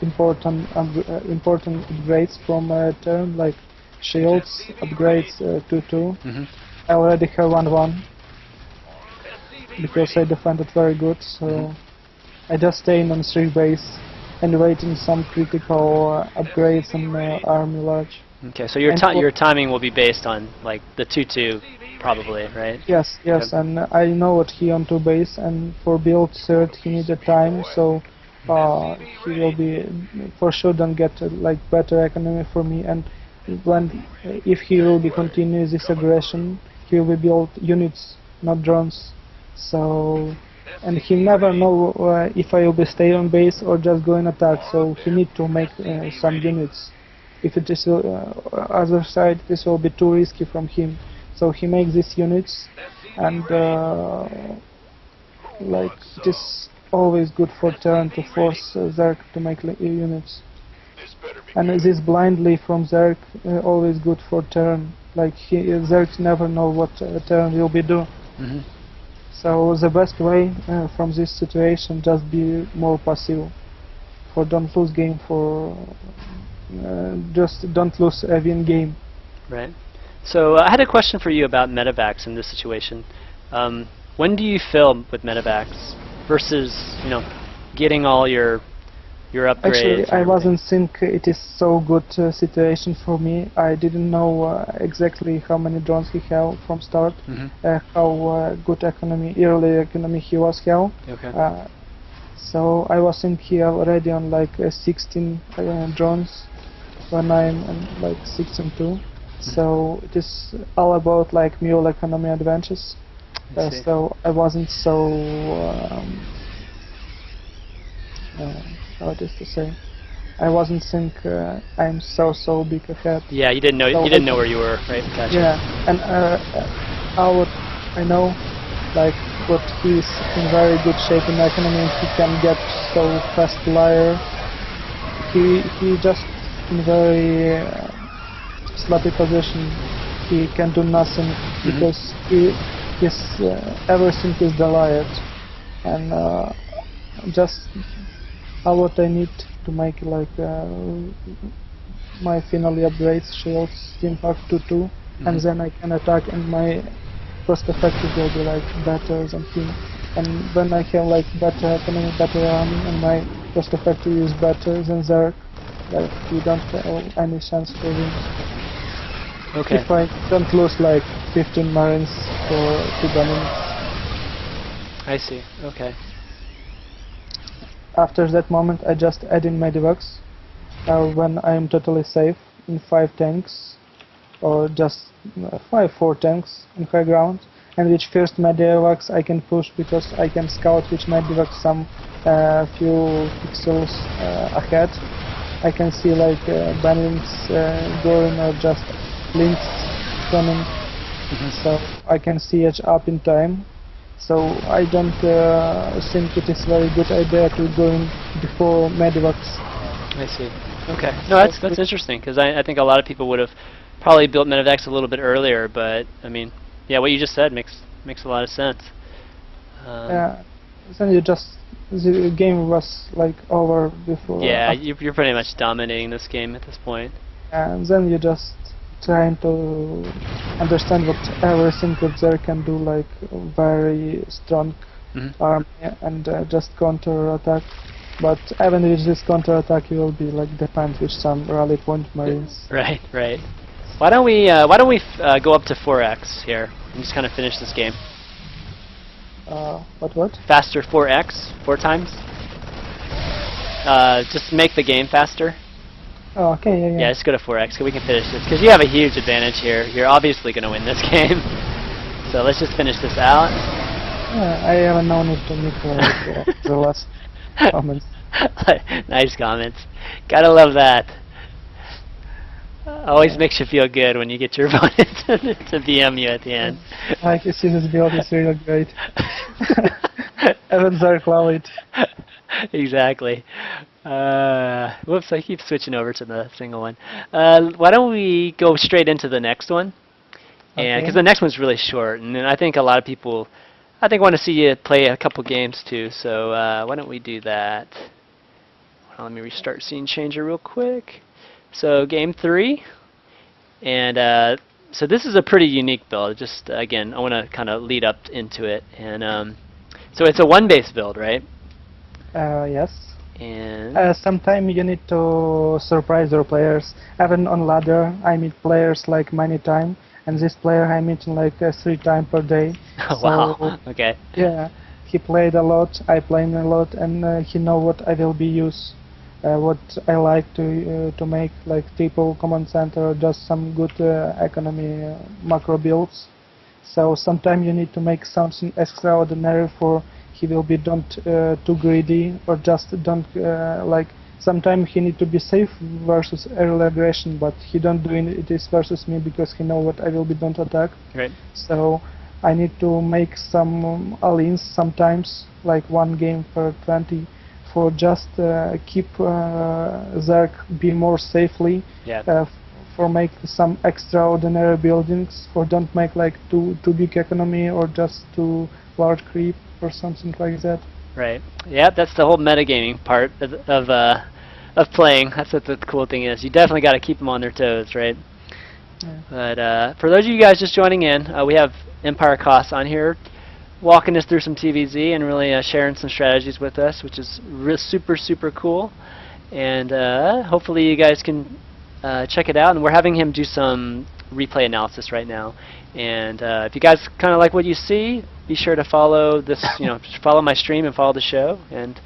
important upgrades from turn like shields upgrades 2-2. Hmm. I already have 1-1 because I defended very good, so I just staying on 3 base and waiting some critical upgrades and army large. Okay, so your And your timing will be based on like the 2-2 probably, right? Yes, yes, Okay. and I know what he on 2 base, and for build third he needed time, so he will be for sure don't get like better economy for me. And when if he will be continue this aggression, he will build units, not drones. So, and he never know if I will be stay on base or just go in attack. So he need to make some units. If it is other side, this will be too risky from him. So he makes these units, and like it is always good for turn to force Zerg to make units. And this blindly from Zerg always good for turn. Like Zerg never know what turn will be do. Hmm. So the best way from this situation just be more passive. For don't lose game, for just don't lose a win game. Right. So I had a question for you about medevacs in this situation. When do you fill with medevacs versus getting all your upgrades? Actually, and I everything? wasn't think it is so good situation for me. I didn't know exactly how many drones he have from start, Mhm. how good economy, early economy he was have. Okay. So I was think he already on like 16 drones when I'm on like 6 and 2. So it is all about like mule economy advantages. I see. So I wasn't so how it is to say. I wasn't think I'm so big ahead. Yeah, you didn't know So you didn't know where you were, right? Gotcha. Yeah, and what I know, like what he's in very good shape in economy, and he can get so fast flyer. He just in very sloppy position. He can do nothing because his everything is delayed, and just what I need to make like my finally upgrades shields steam pack 2-2, and then I can attack, and my cost effective will be like better than him. And when I have like better economy, better army, and my cost effective is better than Zerg, like we don't have any chance for win. Okay. If I don't lose like 15 marines for 2 minutes. I see. Okay. After that moment, I just add in medivacs when I am totally safe, in 5 tanks, or just 4 tanks in high ground, and which first medivacs I can push because I can scout which medivacs some few pixels ahead. I can see like bandings going or just links coming, so I can see edge up in time. So I don't think it is very good idea to going before medivacs. I see. Okay. No, that's interesting, because I think a lot of people would have probably built medivacs a little bit earlier, but I mean, yeah, what you just said makes a lot of sense. Yeah. Then you just the game was like over before. Yeah, you're pretty much dominating this game at this point. And then you just trying to understand what everything that there can do, like very strong army and just counter attack. But even with this counter attack, you will be like depend with some rally point marines. Right, right. Why don't we go up to 4x here and just kind of finish this game? What? Faster 4x, 4 times. Just make the game faster. Oh, okay, yeah. Yeah, just go to 4x so we can finish this, because you have a huge advantage here. You're obviously going to win this game. So let's just finish this out. Yeah, I haven't known it to Nicola the last comments. Nice comments. Gotta love that. Always makes you feel good when you get your opponent to BM you at the end. Like, you see this build is really great. Even Zark love it. Exactly. Whoops, I keep switching over to the single one. Why don't we go straight into the next one? And because the next one's really short, and I think a lot of people, want to see you play a couple games too. So why don't we do that? Well, let me restart Scene Changer real quick. So game 3, and so this is a pretty unique build. Just again, I want to kind of lead up into it, and so it's a 1-base build, right? Yes. And sometimes you need to surprise your players. Even on ladder, I meet players like many times, and this player I meet like 3 times per day. Wow. So, Okay. yeah, he played a lot, I played a lot, and he know what I will be use, what I like to make, like triple command center, or just some good economy macro builds. So sometimes you need to make something extraordinary for he will be don't too greedy, or just don't like. Sometimes he need to be safe versus early aggression, but he don't doing it is versus me because he know what I will be don't attack. Right. So I need to make some all-ins sometimes, like 1 game per 20, for just keep Zerg be more safely. Yeah. For make some extraordinary buildings, or don't make like too big economy, or just too large creep or something like that. Right. Yeah, that's the whole metagaming part of playing. That's what the cool thing is. You definitely got to keep them on their toes, right? Yeah. But for those of you guys just joining in, we have EmpireKas on here, walking us through some TvZ and really sharing some strategies with us, which is super cool. And hopefully you guys can check it out. And we're having him do some replay analysis right now. And if you guys kind of like what you see, be sure to follow this, follow my stream and follow the show. And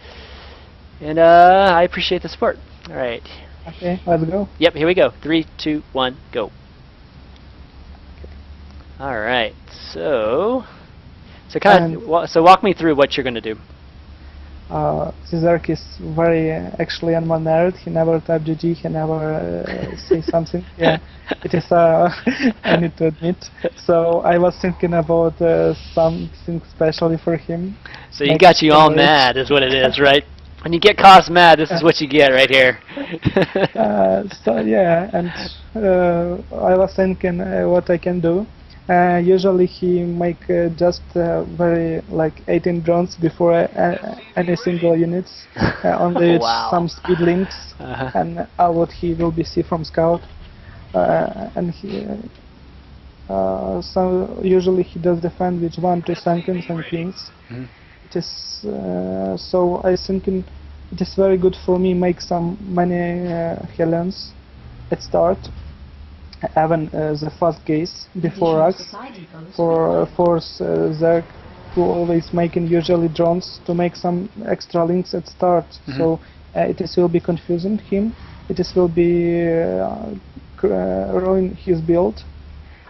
I appreciate the support. All right. Okay, let's go. Yep, here we go. 3, 2, 1, go. All right. So walk me through what you're going to do. Zerk is very actually unmannered. He never type GG. He never say something. Yeah, it is. I need to admit. So I was thinking about something specially for him. So he got you all mad, is what it is, right? When you get Kos mad, this is what you get right here. So yeah, and I was thinking what I can do. Usually he make just very like 18 drones before any single units, only Wow. some speed links, and what he will be see from scout, and he so usually he does defend with 1, 2 seconds and kings. It is so I think it is very good for me make some many Helens at start. Even the fast case before us for force Zerg to always making usually drones to make some extra links at start. So it is will be confusing him. It is will be ruin his build,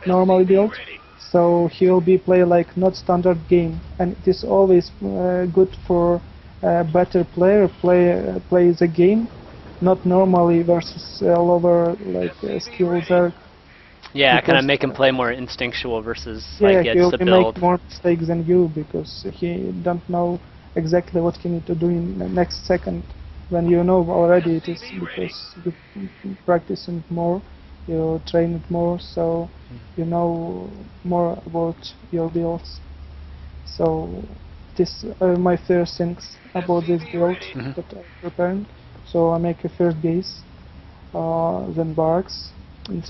normal build. So he will be play like not standard game, and it is always good for a better player play the game, not normally versus lower like skill Zerg. Yeah, kind of Because, make him play more instinctual versus Yeah, like he it's will the make build. more mistakes than you because he don't know exactly what he need to do in the next second. When you know already it is because you practicing more, you train it more, so you know more about your builds. So this are my first things about this build Mhm. that I'm preparing. So I make a first base, then barracks, in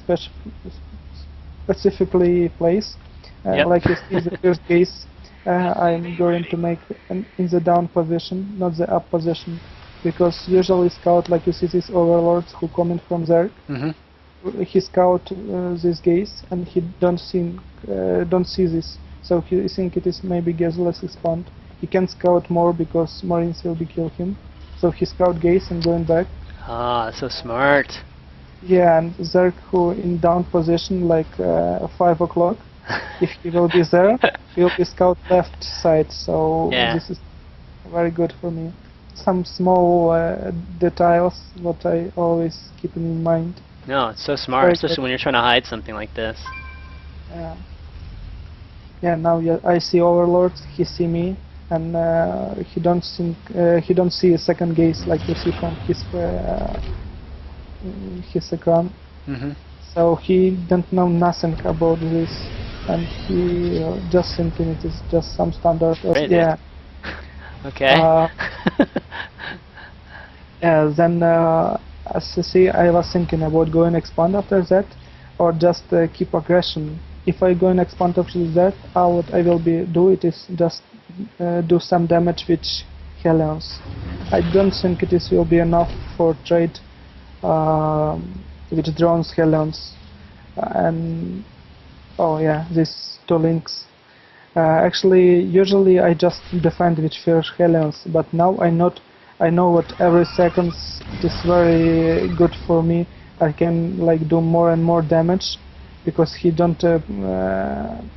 specifically place. Yep. Like you see the first case, I'm going to make in the down position, not the up position, because usually scout, like you see these overlords who coming from there, Mhm. he scout this gaze and he don't see this, so he think it is maybe gazeless expand. He can scout more because marines will be kill him, so he scout gaze and going back. Ah, so smart. Yeah, and Zerg who in down position like 5 o'clock, if he will be there, he will be scout left side, so Yeah. this is very good for me. Some small details what I always keep in mind. No, it's so smart, Very especially good. when you're trying to hide something like this. Yeah, now I see overlords, he see me, and he don't see a second gaze like you see from his ecran. Mhm. So he don't know nothing about this, and he just thinking it is just some standard. Crazy. Yeah. Okay. Then as you see, I was thinking about going expand after that, or just keep aggression. If I go and expand after that, what I will be do it is just do some damage with Hellions. I don't think it is will be enough for trade with drones Hellions, and oh yeah, these two links. Actually, usually I just defend with first Hellions, but now I know what every seconds it is very good for me. I can like do more and more damage because he don't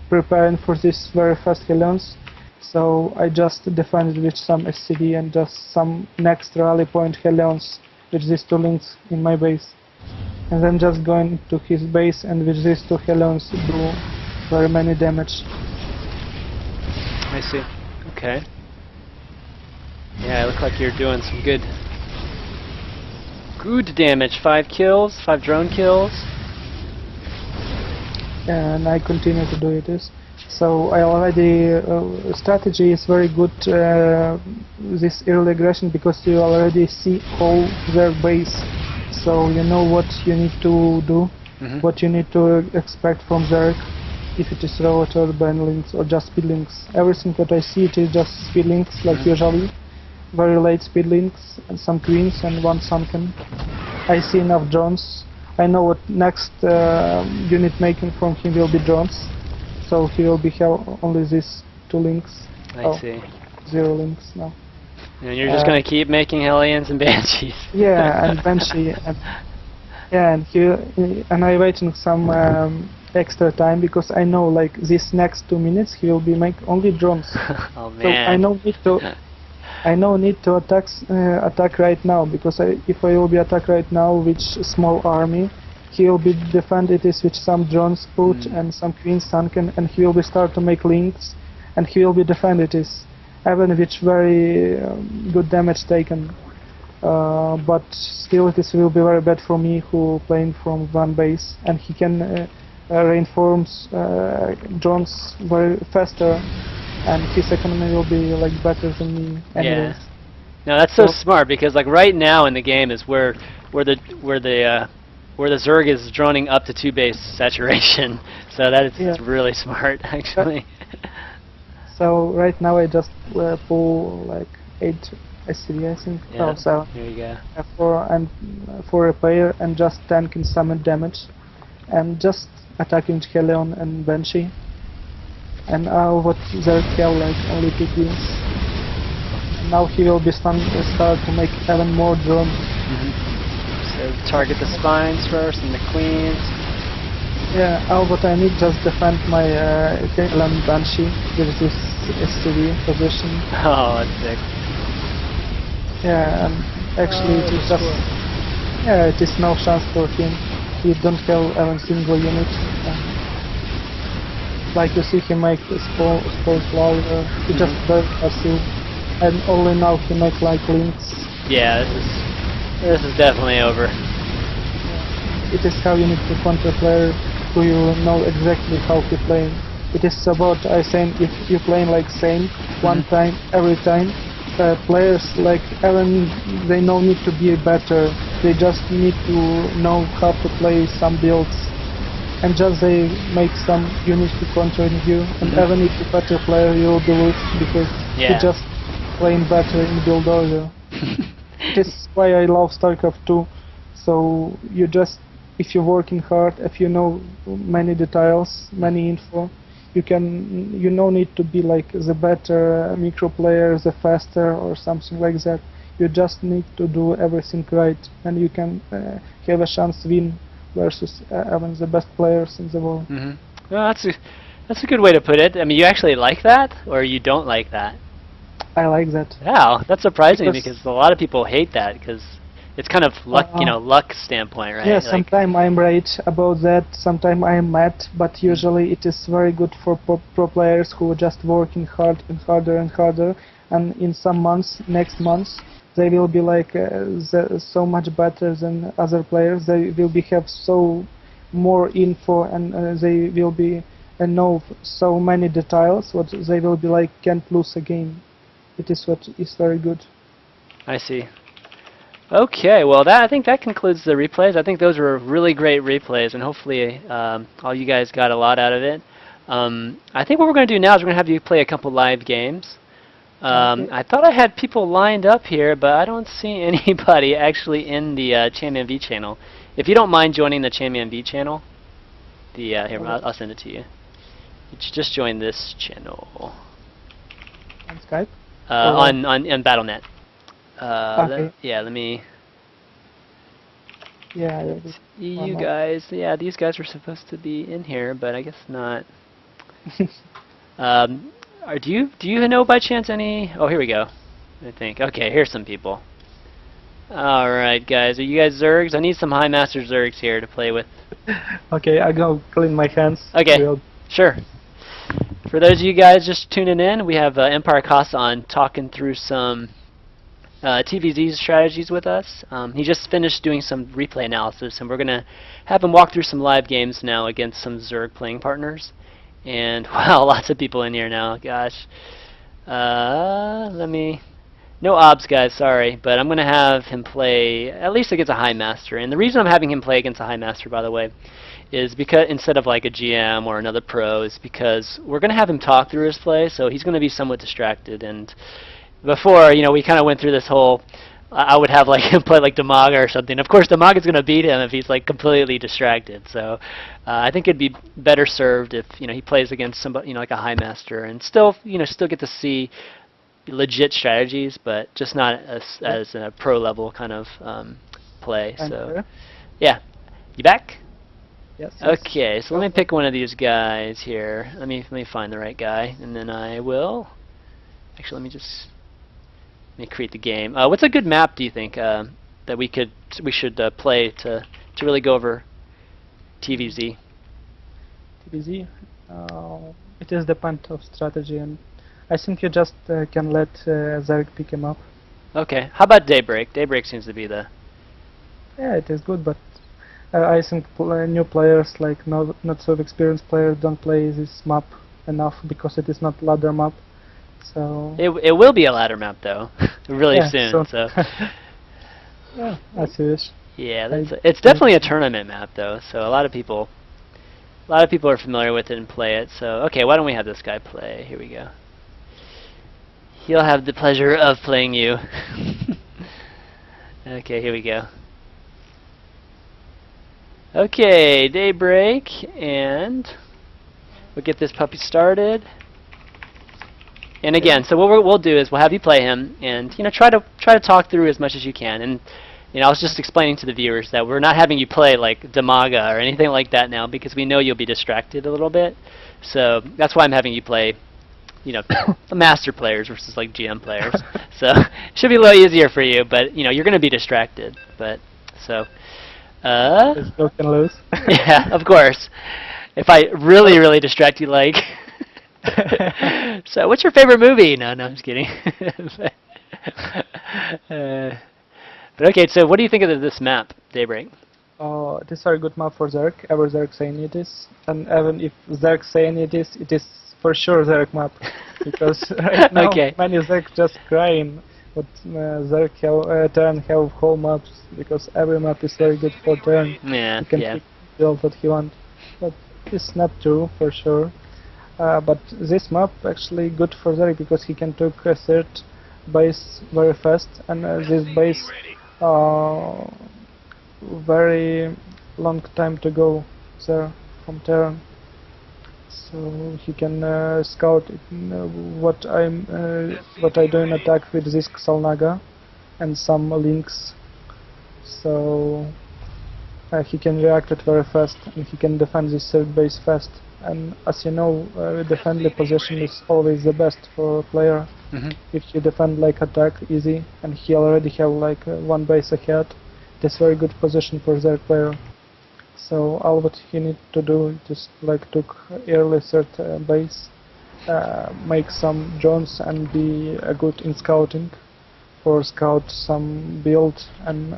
preparing for this very fast Hellions. So I just defend it with some SCD and just some next rally point Hellions with these two links in my base. And then just going to his base and with these two Hellions do very many damage. I see. Okay. Yeah, it looked like you're doing some good damage. 5 kills, 5 drone kills. And I continue to do it. So I already strategy is very good this early aggression because you already see all their base, so you know what you need to do, what you need to expect from Zerg, if it is robot or band links or just speed links. Everything that I see it is just speed links like usually, very late speed links and some queens and one sunken. I see enough drones. I know what next unit making from him will be drones. So he will be have only these 2 links. I see. 0 links now. And you're just gonna keep making Hellions and Banshees. Yeah, and Banshee. And I waiting some extra time because I know like this next 2 minutes he will be make only drones. Oh man. So I know need to attack right now because if I will be attack right now with small army, he will be defended it with some drones put and some queens sunken, and he will be start to make links, and he will be defended it, even with very good damage taken. But still it will be very bad for me who playing from one base, and he can reinforce drones very faster, and his economy will be like better than me anyways. Yeah. No, that's so smart because like right now in the game is where the Zerg is droning up to 2 base saturation. So that is it's really smart actually. So right now I just pull like 8 SCD I think. Yeah. Oh, so There you go. for repair and just tanking some damage, and just attacking Helion and Banshee. And what Zerg have like only 2 queens. Now he will be start to make even more drones. Target the spines first and the queens. Yeah, all what I need just defend my Kalen Banshee with this STV position. Oh, that's sick. Yeah, and actually it is just... Yeah, it is no chance for him. He don't have even single unit. Like you see, he make spores louder. He just very passive, and only now he make like links. Yeah, this is definitely over. It is how you need to counter player who you know exactly how he playing. It is about, I saying, if you playing like same one time every time, players like even they no need to be better. They just need to know how to play some builds, and just they make some units to counter you. And even if you're better player, you will be lose because you just playing better in build order. This is why I love StarCraft 2. So you just, if you're working hard, if you know many details, many info, you no need to be like the better micro player, the faster or something like that. You just need to do everything right, and you can have a chance win versus even the best players in the world. Well, that's a good way to put it. I mean, you actually like that, or you don't like that? I like that. Wow, that's surprising because a lot of people hate that because it's kind of luck, luck standpoint, right? Yeah, like, sometimes I'm right about that. Sometimes I'm mad, but usually it is very good for pro players who are just working hard and harder and harder. And in some months, next months, they will be like so much better than other players. They will be have so more info, and they will be know so many details. What they will be like can't lose a game. It is what is very good. I see. Okay, well, I think that concludes the replays. I think those were really great replays, and hopefully all you guys got a lot out of it. I think what we're going to do now is we're going to have you play a couple live games. I thought I had people lined up here, but I don't see anybody actually in the ChanmanV channel. If you don't mind joining the ChanmanV channel, here, I'll send it to you. You just join this channel. On Skype? On BattleNet. Okay. Let me... Yeah. You guys, these guys were supposed to be in here, but I guess not. Do you know by chance any? Oh, here we go. I think. Okay, here's some people. All right, guys. Are you guys Zergs? I need some High Master Zergs here to play with. Okay, I go clean my hands. Okay, sure. For those of you guys just tuning in, we have EmpireKas on talking through some TvZ strategies with us. He just finished doing some replay analysis, and we're going to have him walk through some live games now against some Zerg playing partners. And wow, lots of people in here now. Gosh. No obs, guys, sorry, but I'm going to have him play at least against a High Master. And the reason I'm having him play against a High Master, by the way, is because instead of like a GM or another pro, is because we're going to have him talk through his play, so he's going to be somewhat distracted. And before, we kind of went through this whole, I would have like him play like Damaga or something. Of course, Damaga's going to beat him if he's like completely distracted. So I think it'd be better served if he plays against somebody like a High Master and still still get to see legit strategies, but just not as a pro level kind of play. So yeah, you back? Yes. Okay, so let me pick one of these guys here. Let me find the right guy, and then I will. Actually, let me create the game. What's a good map, do you think, that we should play to really go over TvZ? TvZ? It is depend of strategy, and I think you just can let Zerg pick him up. Okay. How about Daybreak? Daybreak seems to be the... Yeah, it is good, but I think new players, like not so experienced players, don't play this map enough because it is not ladder map. So it will be a ladder map though, really soon. So yeah, as you wish. Yeah, it's definitely a tournament map though. So a lot of people are familiar with it and play it. So okay, why don't we have this guy play? Here we go. He'll have the pleasure of playing you. Okay, here we go. Okay, Daybreak, and we'll get this puppy started. And again, so what we'll do is we'll have you play him, and try to talk through as much as you can. And You know, I was just explaining to the viewers that we're not having you play like Damaga or anything like that now because we know you'll be distracted a little bit. So that's why I'm having you play, you know, the master players versus like GM players. So it should be a little easier for you, but you know, you're going to be distracted. But so, There's no can lose. yeah, of course. If I really distract you, like, so what's your favorite movie? No, I'm just kidding. But okay, so what do you think of this map, Daybreak? It is very good map for Zerg. Ever Zerg saying it is, and even if Zerg saying it is for sure Zerg map, because right now Okay. many Zerg just crying, but Zerg have Terran have whole maps because every map is very good for Terran. Yeah, You can yeah. pick build what you want, but it's not true for sure. But this map actually good for Zerg because he can take a third base very fast, and this base very long time to go there from Terran, so he can scout what I do in attack with this Xalnaga and some links, so he can react it very fast and he can defend this third base fast. And as you know, defend position is always the best for a player. Hmm. If you defend like attack easy and he already have like one base ahead, it's very good position for their player. So all what he need to do is like took early third base, make some drones and be good in scouting, for scout some build and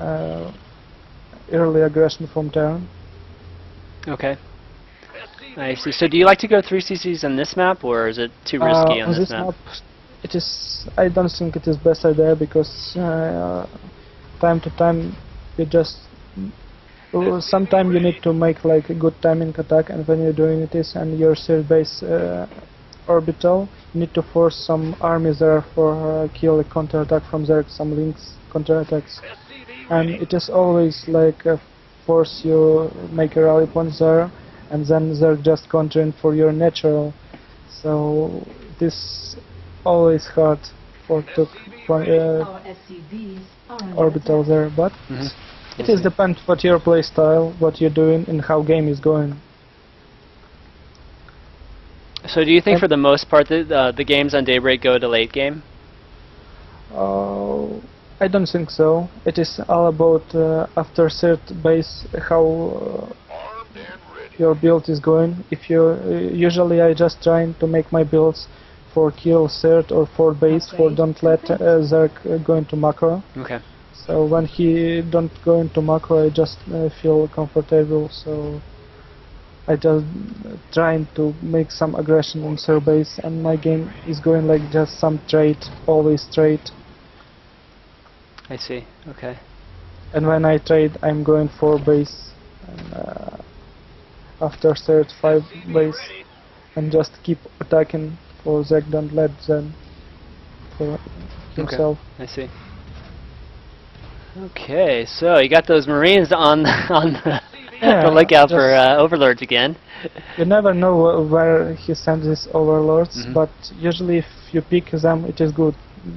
early aggression from Terran. Okay. I see. So do you like to go 3CCs on this map, or is it too risky on this map? It is. I don't think it is best idea because time to time you just sometimes you need to make like a good timing attack, and when you're doing it is and your third base orbital, you need to force some armies there for kill a counter attack from there, some links counter attacks, and it is always like force you make a rally point there, and then they're just countering for your natural. So this always hard for to Our SCVs are under orbital attack. there, but Mhm. it is depends what your play style, what you're doing, and how game is going. So do you think And- for the most part that the games on Daybreak go to late game? I don't think so. It is all about after third base how your build is going. If you usually I just trying to make my builds for kill third or fourth base, for don't let Zerg go into macro. Okay. So when he don't go into macro, I just feel comfortable. So I just trying to make some aggression on third base, and my game is going like just some trade, always trade. I see. Okay. And when I trade, I'm going for base, and after third 5 base, and just keep attacking for Zek, don't let them for himself. I see. Okay, so you got those Marines on Yeah, the lookout for just- overlords again. You never know where he sends his overlords, Mhm. but usually if you pick them, it is good,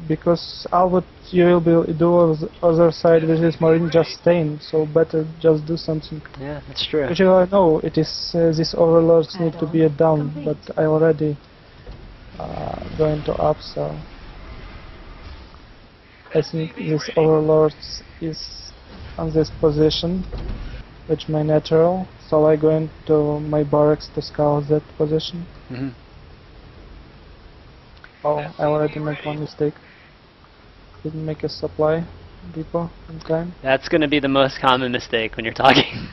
because all what you will be do on the other side with this marine just staying. So better just do something. Yeah, that's true. Usually I know it is these overlords need to be a down, but I already going to up, so I think this overlords is on this position, which my natural. So I go into my barracks to scout that position. Hmm. Oh, I already made one mistake. Didn't make a supply depot in time. That's going to be the most common mistake when you're talking.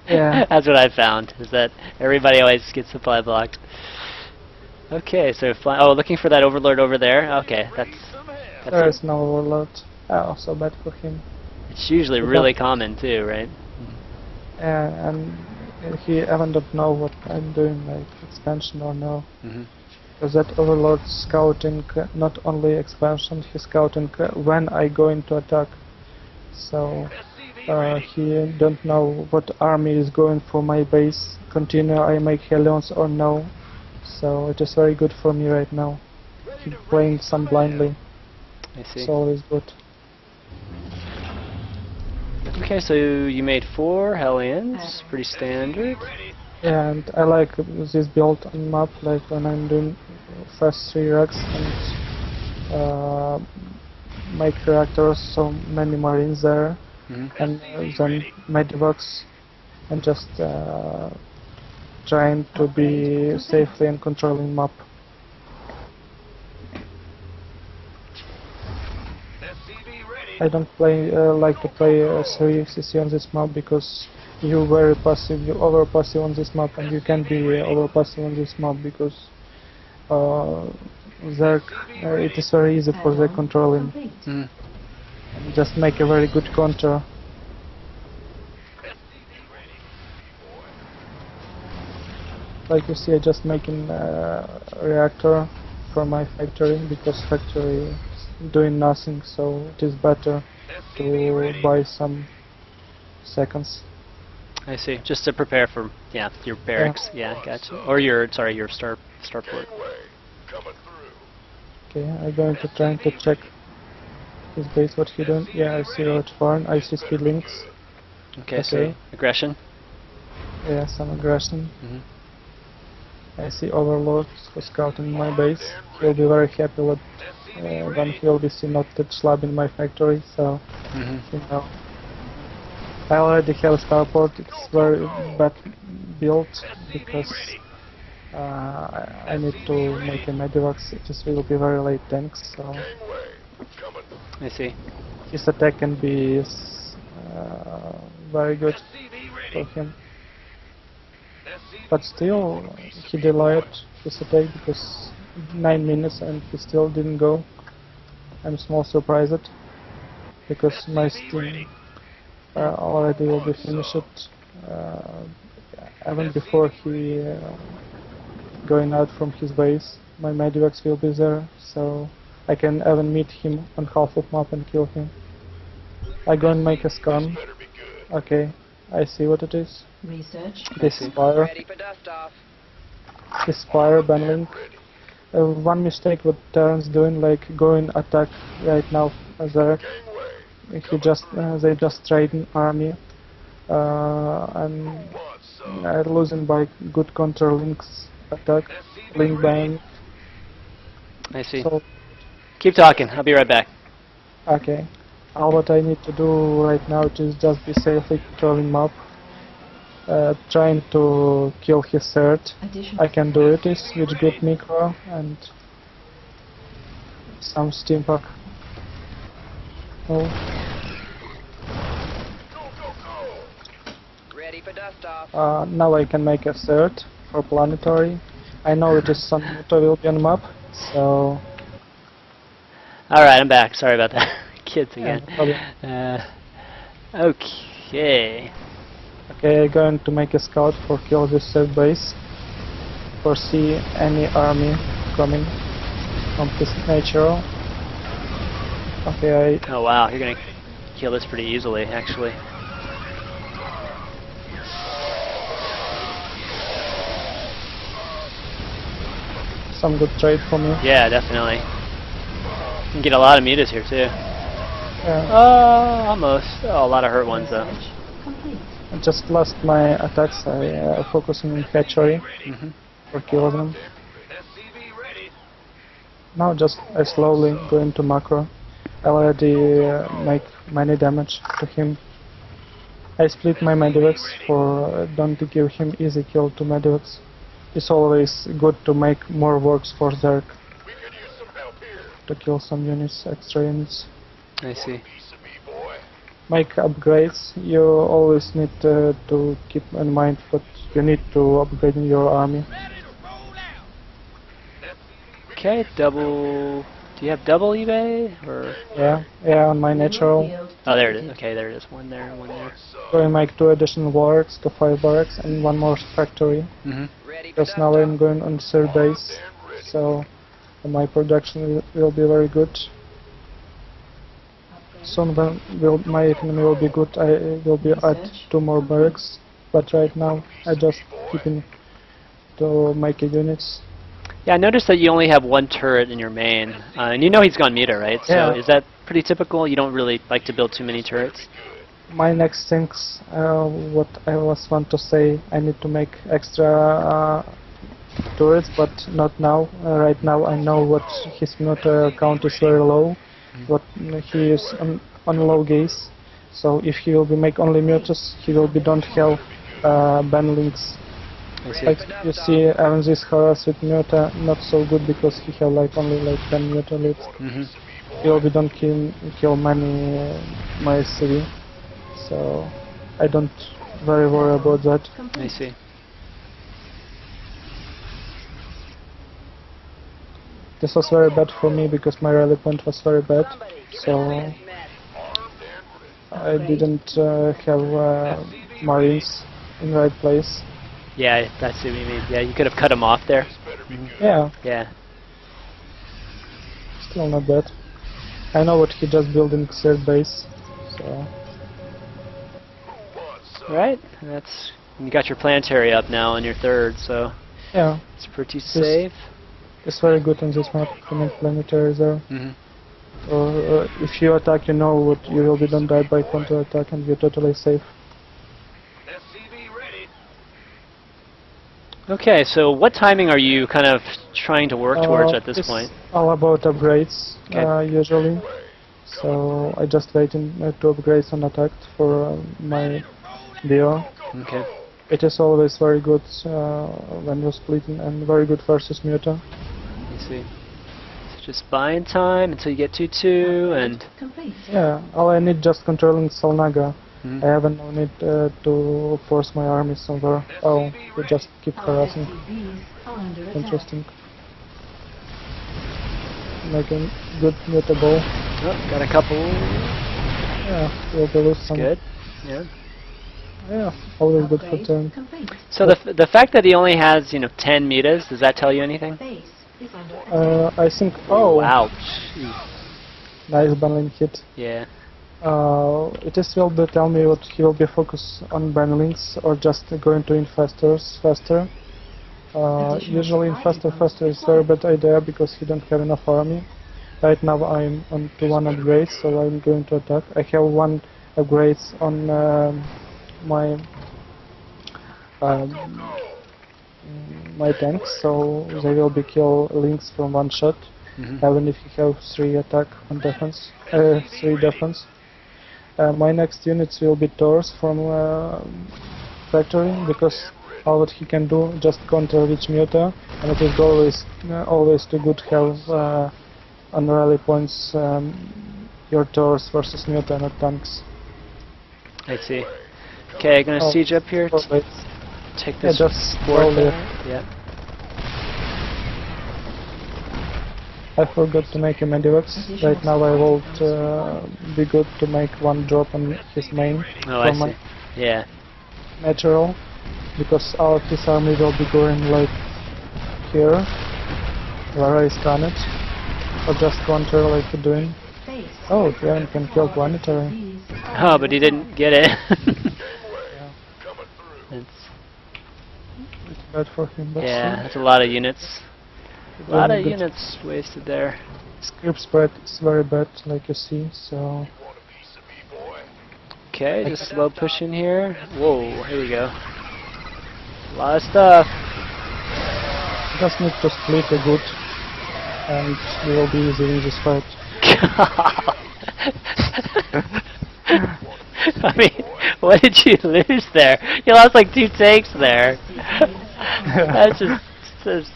Yeah. That's what I found, is that everybody always gets supply blocked. Okay, so looking for that overlord over there. Okay, There that's is no overlord. Oh, so bad for him. it's usually really common too, right? Yeah, and he even don't know what I'm doing, like expansion or no. Hmm. Because that overlord scouting not only expansion, he's scouting when I go into attack. So he don't know what army is going for my base. Continue I make Helions or no. So it is very good for me right now. Keep playing some blindly. I see. It's always good. Okay, so you made 4 Hellions, pretty standard. Yeah, and I like this build on map, like when I'm doing fast 3 racks and make reactors, so many marines there, and then medivacs, and just trying to be safely and controlling map. I don't like to play CC on this map because you're very passive, you're over passive on this map, and you can't be over passive on this map because it is very easy for the controlling. Just make a very good counter. Like you see, I'm just making a reactor for my factory because factory is doing nothing, so it is better to buy some seconds. I see. Just to prepare for your barracks. Yeah, gotcha. Or your starport. Okay, I'm going to try to check his base. What he doing? Yeah, I see Roach Farm. I see speed links. Okay, so aggression. Yeah, some aggression. I see Overlord who's scouting my base. He'll be very happy with when he'll be see not that slab in my factory. So you know, I already have starport. It's very bad build because I need to make a medivacs. It just will be very late tanks. So I see. his attack can be very good for him. But still, he delayed his attack because 9 minutes and he still didn't go. I'm small surprised because my steam already will be finished even before he going out from his base. My medivacs will be there, so I can even meet him on half of map and kill him. I go and make a scan. Okay, I see what it is. Research. This fire. This fire bundling. One mistake what Terran's doing, like going attack right now there. They just trading army and are losing by good counter links attack, link bang. I see. So, keep talking. I'll be right back. okay. All what I need to do right now is just be safely controlling map. Trying to kill his third. I can do it with good micro and some steam pack. Oh. Ready for dust off. Now I can make a third for planetary. I know it is some will be on map, so. Alright, I'm back. Sorry about that. Kids again. Yeah, okay. Okay, I'm going to make a scout for kill this third base. Foresee any army coming from this natural. Okay, Oh wow, you're gonna kill this pretty easily, actually. some good trade for me. Yeah, definitely. You can get a lot of mutas here too. Yeah. Almost. Oh, a lot of hurt ones though. Complete. I just lost my attacks. I focusing on hatchery for kill them. Now just I slowly go into macro. I already make many damage to him. I split my medivacs for don't give him easy kill to medivacs. It's always good to make more works for Zerg to kill some units, extra units. I see. Make upgrades. You always need to keep in mind what you need to upgrade in your army. Okay, double. Do you have double eBay or? Yeah, on my natural. Oh, there it is. Okay, there it is. One there, one there. So I make 2 additional barracks to 5 barracks and 1 more factory. Because now I'm going on third base, so my production will be very good. Soon when my economy will be good, I will be add 2 more barracks. But right now I just keeping to make units. Yeah, I noticed that you only have 1 turret in your main, and you know he's gone muta, right? So Yeah. is that pretty typical? You don't really like to build too many turrets? My next things, what I was want to say, I need to make extra turrets, but not now. Right now I know what his meter count is very low, what he is on low gaze. So if he will be make only muters, he will be don't have ban links. I see. Like you see, even this harass with muta not so good because he have like only like 10 muta leads. He will be don't kill many my CV. So I don't very worry about that. I see. This was very bad for me because my rally point was very bad. So I didn't have marines in right place. Yeah, that's what you mean. Yeah, you could have cut him off there. Yeah, Yeah. still not bad. I know what he just built in third base. So Right. That's you got your planetary up now on your third, so yeah, it's pretty safe. it's very good on this map to make planetary there. Or if you attack, you know what you will be don't die by counter attack and you're totally safe. Okay, so what timing are you kind of trying to work towards at this It's point? all about upgrades usually. So I just waiting to upgrade on attack for my Dio. Okay. It is always very good when you're splitting and very good versus Muta. You see. So just buying time until you get 2-2 and Yeah, all I need just controlling Salnaga. Mhm. I haven't no need to force my army somewhere. Oh, you just keep harassing. Interesting. Like a good Muta ball. oh, got a couple. Yeah, we'll be lose some. Good. Yeah. Yeah, always good for turn. So the fact that he only has 10 meters, does that tell you anything? I think. Oh, Wow. nice bundling hit. Yeah. It is will be tell me what he will be focused on bundlings or just going to infestors faster. Usually faster is very bad idea because he don't have enough army. Right now I'm on to one upgrade, so I'm going to attack. I have one upgrade on my my tanks, so they will be kill links from one shot. Even if you have 3 attack on defense, 3 defense. My next units will be Tors from factory because all what he can do just counter each muta, and it is always too good have on rally points your Tors versus muta, not tanks. I see. Okay, I'm gonna siege up here. Take this just board slowly. there. Yeah. I forgot to make a medivacs. Right now I will be good to make one drop on his main Oh, I from my see. Yeah. natural, because all of his army will be going like here, where I scan it, or just counter like you're doing. Oh, Kieran can kill planetary. Oh, but he didn't get it. It's bad for him, but Yeah, still. that's a lot of units. A lot of Good. units wasted there. Script spread is very bad, like you see, so Okay, just slow push in here. Whoa, here we go. A lot of stuff. just need to split a good, and you will be easy in this fight. I mean, what did you lose there? You lost like 2 tanks there. That's just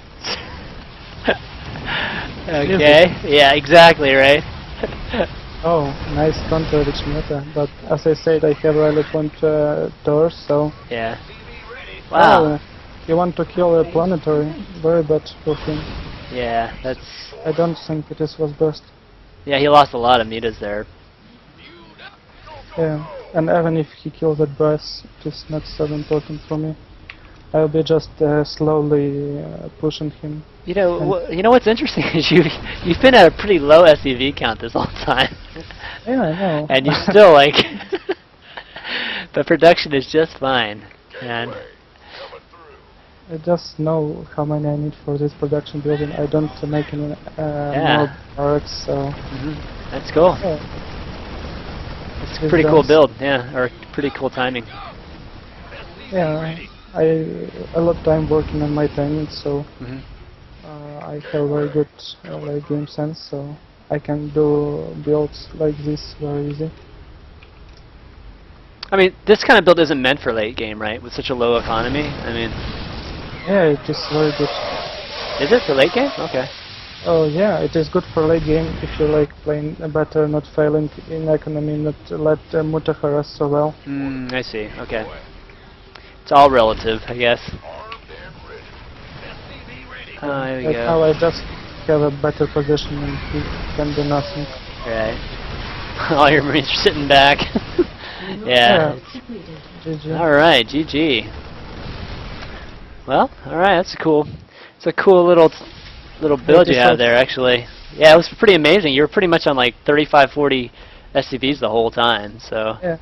okay. Yeah, exactly right. Oh, nice counter rich meta, but as I said, I have rally point doors, so Yeah. Wow. oh, you want to kill a planetary, very bad for him. Yeah, that's. I don't think it was best. Yeah, he lost a lot of meters there. Yeah, and even if he kills that boss, it is not so important for me. I'll be just slowly pushing him. You know what's interesting is you've been at a pretty low SCV count this whole time. Yeah, I know. And you still like the production is just fine. And I just know how many I need for this production building. I don't make any Yeah. more barracks, so that's cool. yeah. It's a This pretty cool does. build, yeah, or pretty cool timing. Yeah, I a lot time working on my timing, so Hmm. I have very good like game sense, so I can do builds like this very easy. I mean, this kind of build isn't meant for late game, right? With such a low economy. I mean, Yeah, it is very good. is it for late game? Okay. Oh yeah, it is good for late game if you like playing better, not failing in economy, not let Muta harass so well. I see. Okay. It's all relative, I guess. Oh, here we Right go. now I just have a better position and he can do nothing. Right. All your Marines are sitting back. Yeah. Yeah, GG. All right, GG. Well, all right, that's cool. It's a cool little build you have there, actually. Yeah, it was pretty amazing. You were pretty much on like 35, 40 SCVs the whole time. So. Yeah,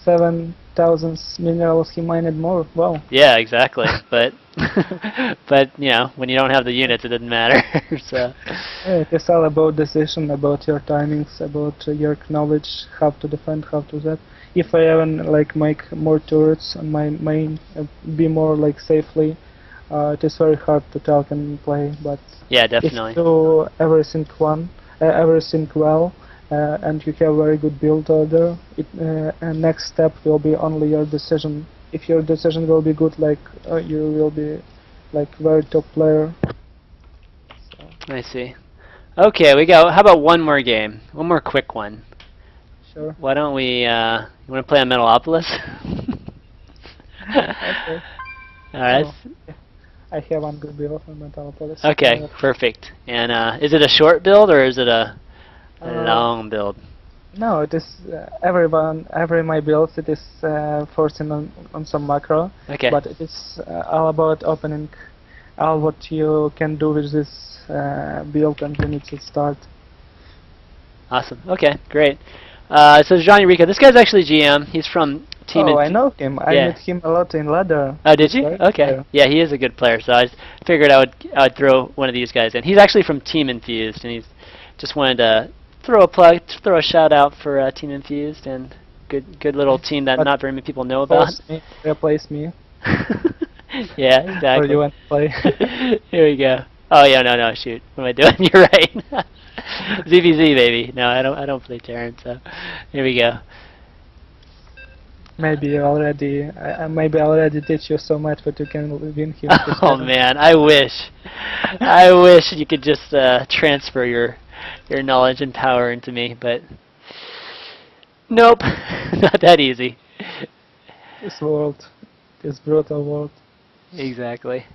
7,000 minerals he mined more. Wow. Yeah, exactly. But but you know, when you don't have the units, it doesn't matter. So. Yeah, it is all about decision, about your timings, about your knowledge, how to defend, how to that. If I even like make more turrets on my main, be more like safely, it is very hard to talk and play. But Yeah, if definitely. you do everything well, and you have very good build order, and next step will be only your decision. If your decision will be good, like you will be like very top player. So, I see. Okay, we go. How about one more game? One more quick one. sure. Why don't we? You want to play on Metalopolis? Okay. All right. Oh, yeah. I have one good build on Metalopolis. Okay, perfect. And is it a short build or is it a Uh, long build? no, it is every my builds. It is forcing on some macro, Okay. but it is all about opening all what you can do with this build, and you need to start. Awesome. Okay, great. So Jean Eureka, this guy's actually GM. He's from Team Oh, I Inf. know him. I Yeah. met him a lot in ladder. Oh, did He's you? very Okay. player. Yeah, he is a good player. So I figured I would throw one of these guys in. He's actually from Team Infused, and he's just wanted to throw a plug, throw a shout out for Team Infused, and good little team that But not very many people know about. force me, replace me, Yeah, or you exactly. want to play. Here we go. Oh yeah, no, shit. What am I doing? You're right. ZVZ baby. No, I don't play Terran. So here we go. Maybe already, I maybe already teach you so much that you can win him. Oh man, I wish. I wish you could just transfer your knowledge and power into me, but nope, not that easy. This world, this brutal world. Exactly.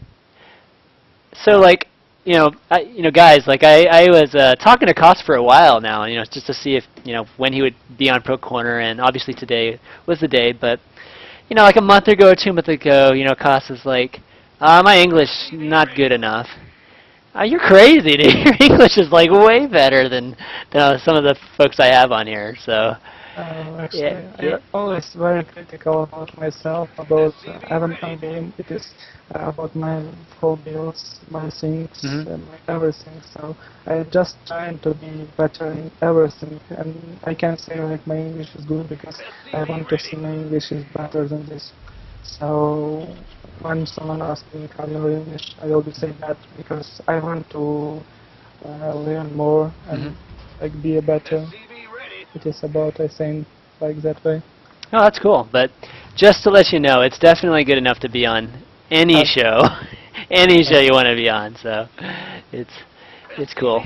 So like, guys, like I was talking to Koss for a while now, just to see if, when he would be on Pro Corner, and obviously today was the day, but, like a month ago or 2 months ago, Koss is like, my English not good enough. You're crazy, dude. Your English is like way better than some of the folks I have on here, so, Actually, yeah, yeah. I'm always very critical about myself, about even on game. It is about my whole builds, my things, Mhm. my everything. So I just trying to be better in everything, and I can't say like my English is good because I want to see my English is better than this. So when someone asks me how you English, I will be saying that because I want to learn more and Mhm. like be a better. It is about, I think, like that way. Oh, that's cool. But just to let you know, it's definitely good enough to be on any show, any show you want to be on. So, it's cool.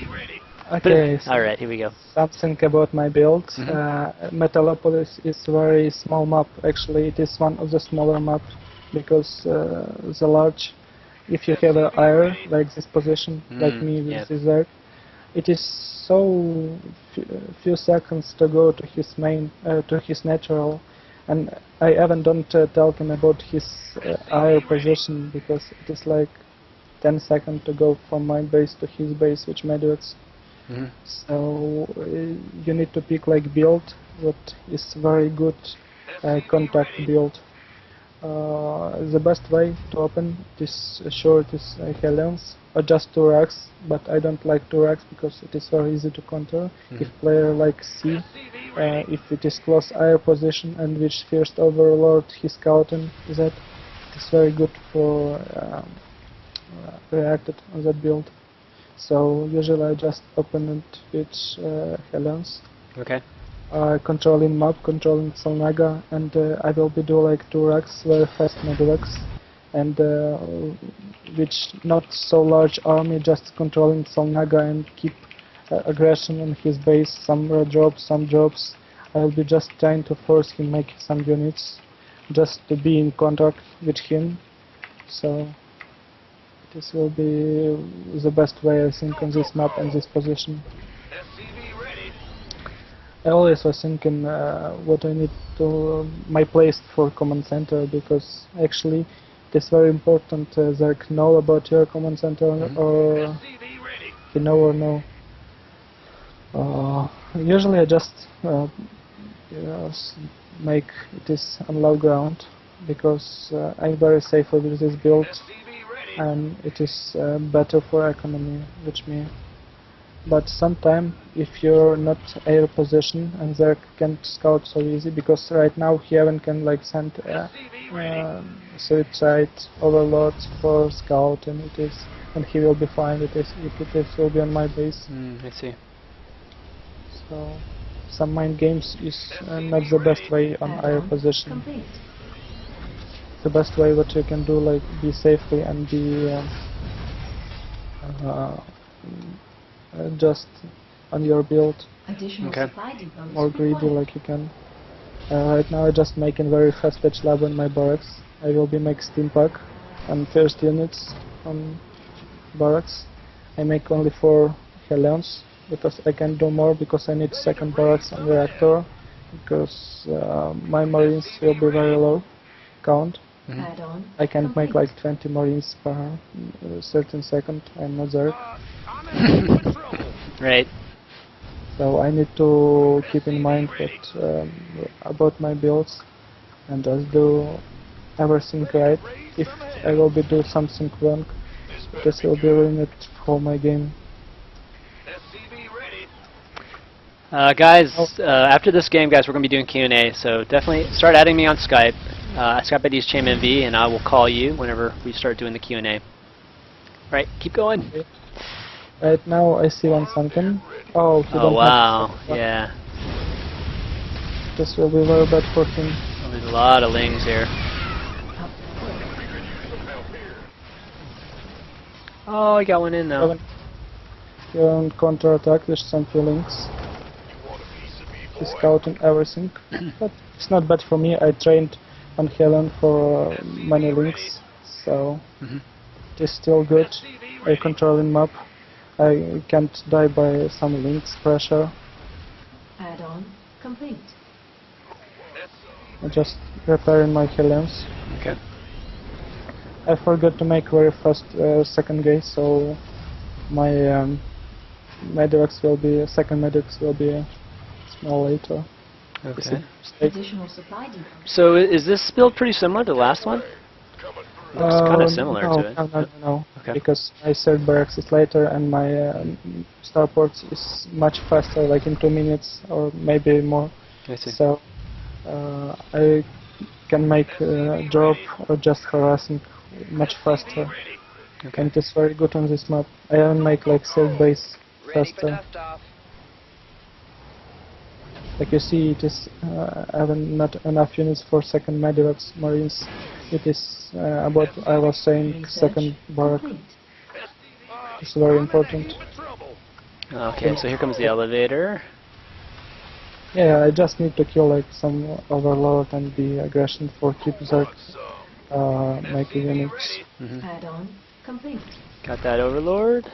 Okay, All so right, here we go. something about my build. Mhm. Metalopolis is very small map. Actually, it is one of the smaller maps because the large, if you have an air like this position, like me with Yep. this air, it is so few seconds to go to his main, to his natural, and I even don't tell him about his air position because it is like 10 seconds to go from my base to his base, which matters. Mhm. So you need to pick like build what is very good contact build. The best way to open this short is Helens or just 2 racks, but I don't like 2 racks because it is very easy to counter. If player like C, if it is close air position and which first overlord he's scouting that, it is very good for reacted on that build. So usually I just open it with Helens. Okay. Controlling map, controlling Salnaga, and I will be do like 2 racks, very fast medivacs, and which not so large army, just controlling Salnaga and keep aggression on his base, some drops, some drops. I will be just trying to force him make some units, just to be in contact with him. So this will be the best way I think on this map and this position. I always was thinking what I need to my place for command center, because actually it is very important they know about your command center or you know or no. Usually I just make it is on low ground because I'm very safe with this build and it is better for economy, which means. But sometimes if you're not air position and they can't scout so easy, because right now Heaven can like send suicide overlords for scout and it is, and he will be fine with this if it is will be on my base. I see. So some mind games is not the best way on air position. The best way what you can do like be safely and be just on your build. Okay. More greedy like you can. Right now I just making very fast patch lab on my barracks. I will be make steam pack on first units on barracks. I make only 4 Hellions because I can do more because I need second barracks on reactor because my marines will be very low count. I can make like 20 marines per certain second. I'm not there. Right. So I need to keep in mind what about my builds and just do everything right. If I will be do something wrong, this will be ruined for my game. Guys, after this game, guys, we're going to be doing Q&A, so definitely start adding me on Skype. Skype ID is ChanmanV, and I will call you whenever we start doing the Q&A. Right, keep going. Okay. Right now I see one sunken. Oh, he don't wow, have yeah. This will be very bad for him. Oh, there's a lot of lings here. Oh, I got one in now. You're on counter-attack with some feelings. He's scouting everything. But it's not bad for me. I trained on Helen for many links, so it is still good. I controlling map. I can't die by some links pressure. Add-on complete. I just repairing my Helens. Okay. I forgot to make very fast second gate, so my medics will be second medics will be small later. Okay. Additional supply depots. So is this build pretty similar to the last one? Looks kind of similar to it. No. Okay. Because my third barracks is later and my starports is much faster, like in 2 minutes or maybe more. I see. So I can make drop or just harassing much faster. Okay. And it's very good on this map. I even make like safe base faster. Like you see, it is having not enough units for second medivacs marines. It is about I was saying second barrack. It's very important. Okay, so here comes the elevator. Yeah, I just need to kill like some overlord and be aggression for keep that making units. Add-on complete. Got that overlord.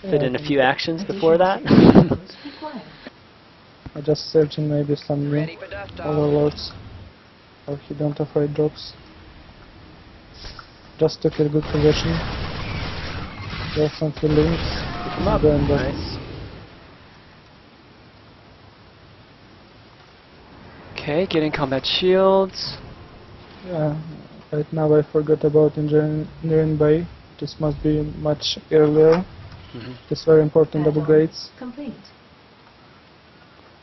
Fit in a few actions before Additional that. supply depots required. I just searching maybe some new overlords or he don't afraid drops. Just took a good position. There's some feelings. Come up. Nice. Okay, getting combat shields. Yeah, right now I forgot about engineering bay. This must be much earlier. Hmm. It's very important Add-on upgrades. complete.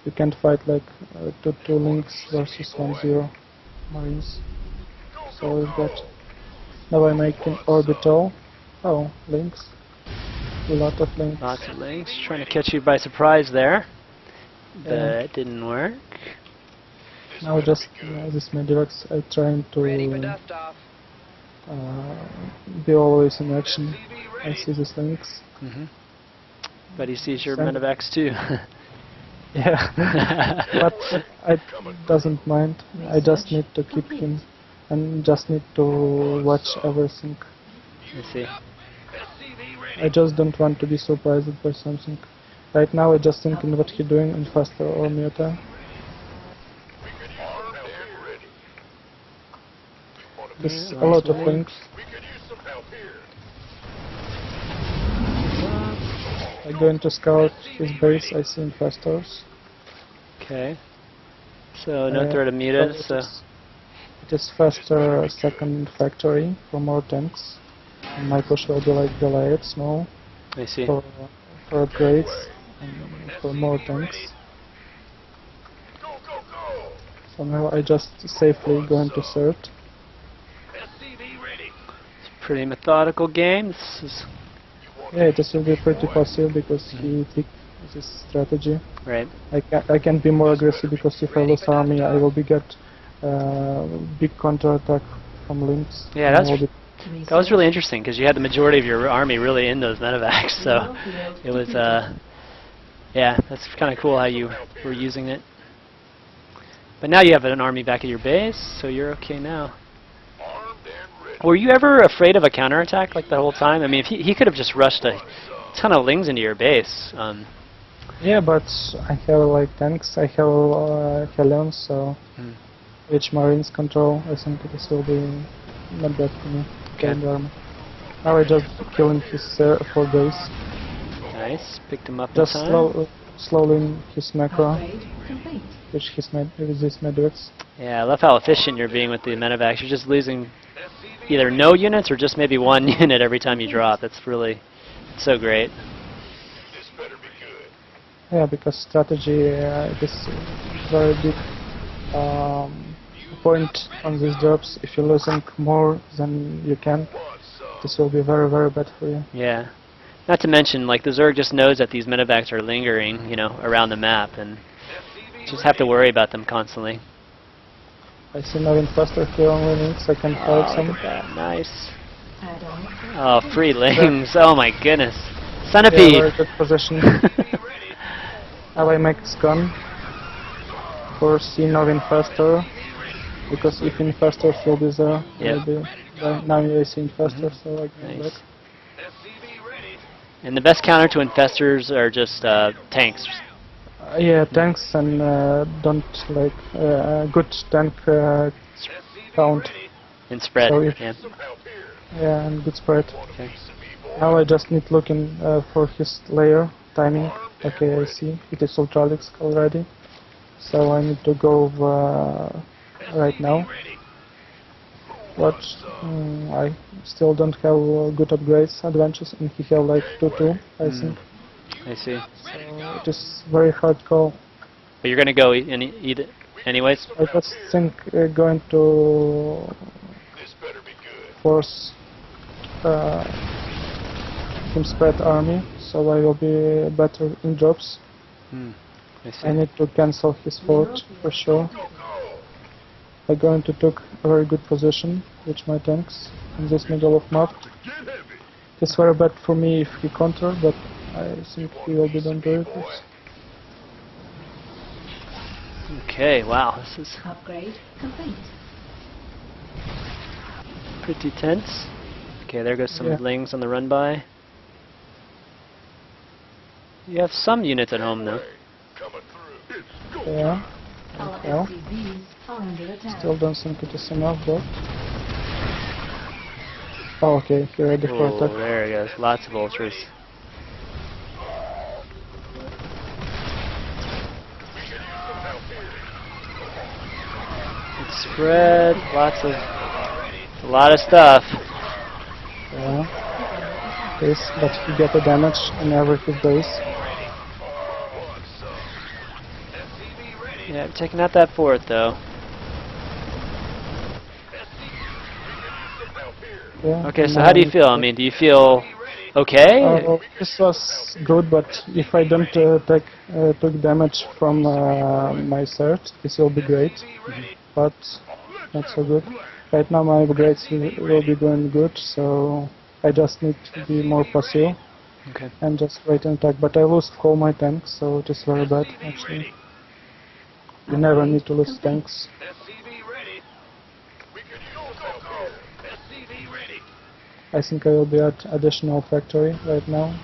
You can't fight like two links versus 1-0 marines. So we've got. Now I'm making orbital. Oh, links. A lot of links. Lots of links. Trying to catch you by surprise there. Yeah. That didn't work. Now just this medivacs I trying to be always in action. I see these links. Hmm. But he sees your Send- medevacs too. Yeah, but I doesn't mind. I just need to keep him and just need to watch everything. I see. I just don't want to be surprised by something. Right now I just thinking what he doing in faster or muta. There's a lot of links. I'm going to scout his base. I see infestors. Okay. So no threat of mutas. So It is faster second factory for more tanks. And my push will be like delayed, small, I see. for upgrades and for more tanks. So now I just safely going to third. It's a pretty methodical game. This is Yeah, this will be pretty passive because he picked this strategy. right. I can be more aggressive because if I lose army, I will be get big counterattack from links. Yeah, and I that's will be that was really interesting because you had the majority of your army really in those medevacs. So it was yeah, that's kind of cool how you were using it. But now you have an army back at your base, so you're okay now. Were you ever afraid of a counterattack like the whole time? I mean, if he could have just rushed a ton of lings into your base. Yeah, but I have like tanks, I have Hellions, so which Marines control, I think this will be not bad for me. Okay. The army. Now I just killing his 4 base. Nice, picked him up Just in time. slowing his macro, Upgrade complete. which with these medivacs. Yeah, I love how efficient you're being with the medevacs. You're just losing either no units or just maybe one unit every time you drop. That's really so great. Yeah, because strategy is very big point on these drops. If you're losing more than you can, this will be very, very bad for you. Yeah. Not to mention, like, the Zerg just knows that these medevacs are lingering, you know, around the map, and just have to worry about them constantly. I see now in faster here on links, I can fight Oh, some. look at that. Nice. Add-on Oh, free lings. Oh my goodness. Yeah, Centipede. very good position. Now I make scan for C now in faster, because if in faster will be there, Yep. maybe now I see in faster, so I can Nice. back. And the best counter to infestors are just tanks. Yeah, tanks and don't like good tank count. And spread. So if- Yeah. Yeah, and good spread. Okay. Now I just need looking for his layer timing. Okay, I see. It is ultralisk already. So I need to go right now. But I still don't have good upgrades, adventures, and he have like 2-2, I think. I see. So it is very hard call. But you're gonna go either, anyways. I just think going to force him spread army, so I will be better in drops. I see. I need to cancel his fort for sure. I'm going to take a very good position with my tanks in this middle of map. It's very bad for me if he counter, but I think he will be done to it. Okay. Wow. This is upgrade complete. pretty tense. Okay. There goes some Yeah. lings on the run by. You have some units at home though. Yeah, Our well, SCVs are under attack. still don't think it is enough, but... Oh, okay, he ready for Oh, attack. there it goes. Lots of ultras. Good spread. Lots of A lot of stuff. Yeah. Yes, but he get the damage in every his base. Yeah, taking out that fort though. Yeah. Okay, so now how do you need feel? I to- mean, do you feel okay? This was good, but if I don't took damage from my search, this will be great. But not so good. Right now my upgrades will be doing good, so I just need to be more passive Okay. and just wait and attack. But I lost all my tanks, so it is very bad actually. You never need to lose tanks. I think I will be at additional factory right now.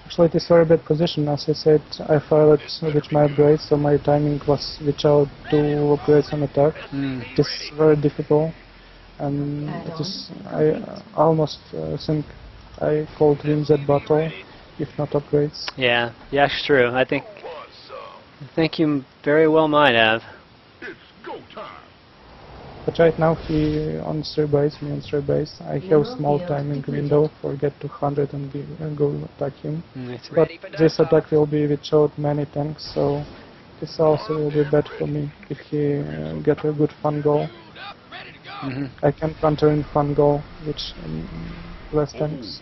Actually, it is very bad position. As I said, I failed with my upgrades, so my timing was without 2 upgrades on attack. It is very difficult, and it is. I almost think I could win that battle, if not upgrades. Yeah, yeah, it's true. I think you very well might have. But right now he on 3 base, me on 3 base. I have small timing window for get to 100 and go attack him. I see. But this attack will be without many tanks, so this also will be bad for me if he get a good fun goal. I can counter in fun goal, which less tanks.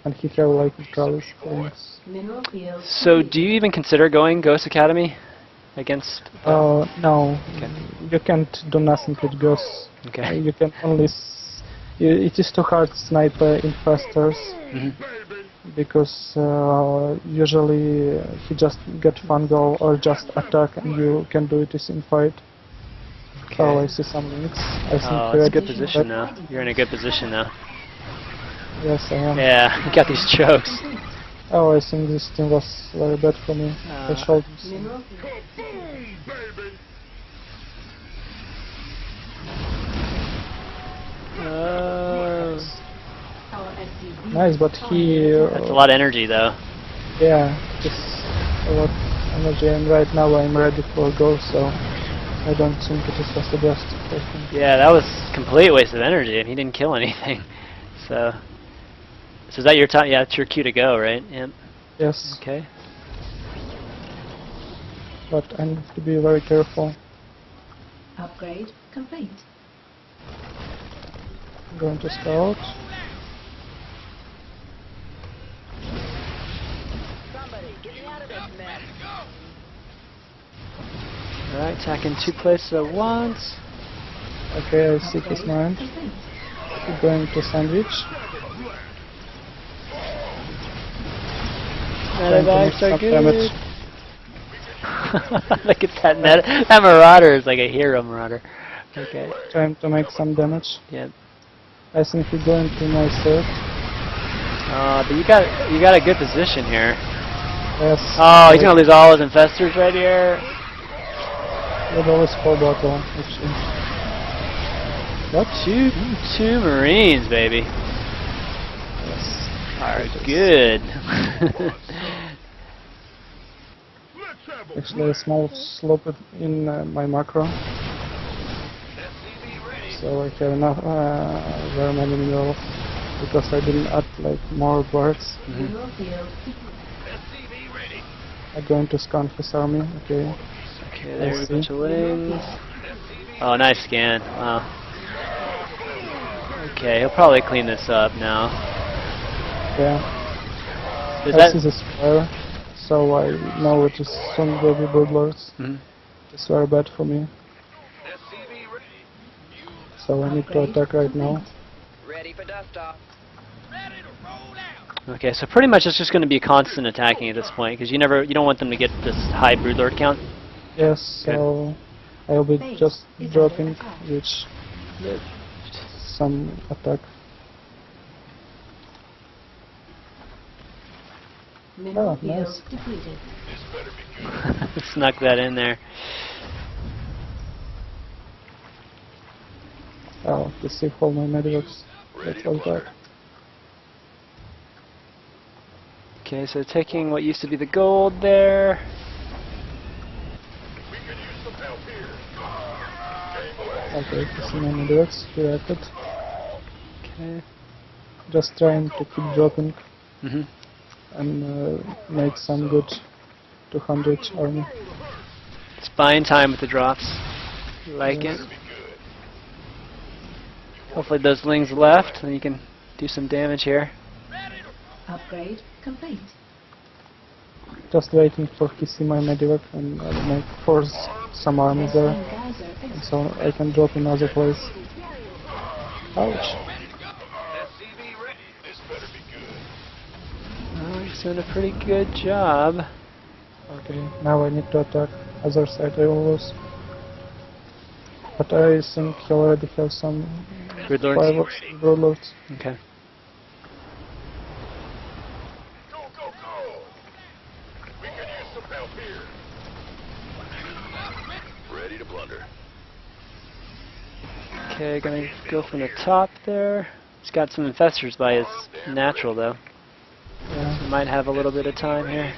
And he have like neutralis things. Mineral field So, do you even consider going Ghost Academy against? No, Okay. you can't do nothing with ghosts. Okay. You can only. It is too hard to snipe infestors because usually he just get fun goal or just attack and you can do it in fight. Okay. Oh, I see some links. I think Oh, you're it's a good at- position now. You're in a good position now. Yes, I am. Yeah, you got these chokes. Oh, I think this team was very bad for me. I showed him. mineral field. Uh, Our SCV Nice, but he. that's a lot of energy, though. Yeah, just a lot of energy, and right now I'm ready for a go, so I don't think it is just the best for him. Yeah, that was complete waste of energy, and he didn't kill anything. So is that your time? Yeah, it's your cue to go, right? Yep. Yes, Okay. but I need to be very careful. upgrade complete. I'm going to scout. Alright, attacking 2 places at once. Okay, I see his mind. Complete. We're going to sandwich. Trying to make Medevacs are some good. damage. Look at that that Marauder is like a hero Marauder. Okay. Trying to make some damage. Yep. I think he's going to my third. But you got a good position here. Yes. Oh, he's gonna lose all his infestors right here. It always full battle, actually. What? Two Marines, baby. Yes. Are good. Actually, a small slope in my macro. So I have enough, very many minerals because I didn't add like more birds. Mineral field I'm going to scan his army. Okay. Okay, there's a bunch of wings. Oh, nice scan. Wow. Okay, he'll probably clean this up now. Yeah. Is I that? see the square, so I know it is soon will be broodlords. Mhm. It's very bad for me. So I need to attack right now. Ready for dust off. Okay, so pretty much it's just going to be constant attacking at this point because you don't want them to get this high broodlord count. Yes, Good. so I'll be Base just is under dropping attack. which some attack. mineral Oh, field nice. depleted. Snuck that in there. Oh, the see all my medics. That's all bad. Okay, so taking what used to be the gold there. Okay, PC my medivacs reacted. Okay. Just trying to keep dropping Mhm. and make some good 200 army. It's buying time with the drops. Like Yes. it. Hopefully those lings left, and you can do some damage here. Upgrade complete. Just waiting for PC my medivac and make force some army there, Geyser and so I can drop in other place. Ouch. Oh, he's doing a pretty good job. Okay, now I need to attack other side. I will lose. But I think he already has some Broodlords? fireworks, broodlords. Okay. Ready to plunder. Okay, gonna go from the top there. He's got some infestors by his natural though. Yeah. So might have a little bit of time here.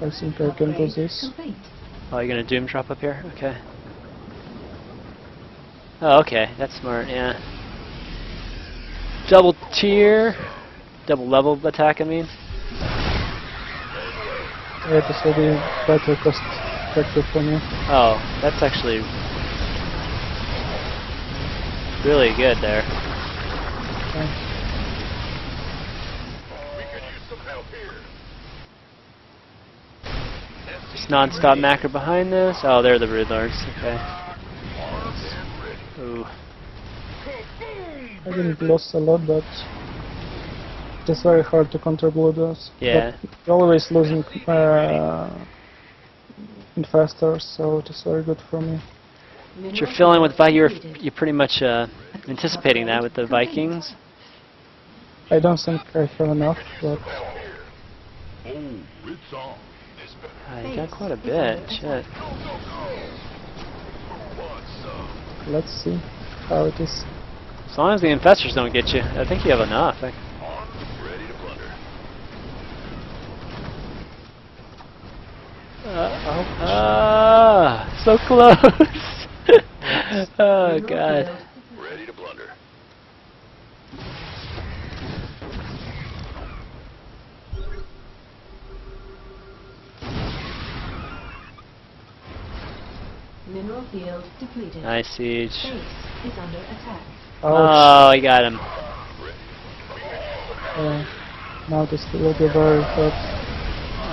I think I can do Upgrade this. complete. Oh, you're gonna doom drop up here? Okay. Oh, okay. That's smart, yeah. Double tier. Double level attack, I mean. Yeah, this will be better cost effective for me. Oh, that's actually really good there. Okay. Just non-stop macro behind this. Oh, they're the broodlords. Okay. Ooh. I didn't lose a lot, but it's very hard to counter broodlords. Yeah. But you're always losing infestors, so it is very good for me. But you're filling with you're pretty much anticipating that with the Vikings. I don't think I have enough, but You got quite a bit. Shit. let's see how it is. As long as the infestors don't get you, I think you have enough. Ready to plunder. So close. Oh god. Ready to plunder. Mineral field depleted. Nice siege. Base is under attack. Oh, he got him. Now this will be very hard.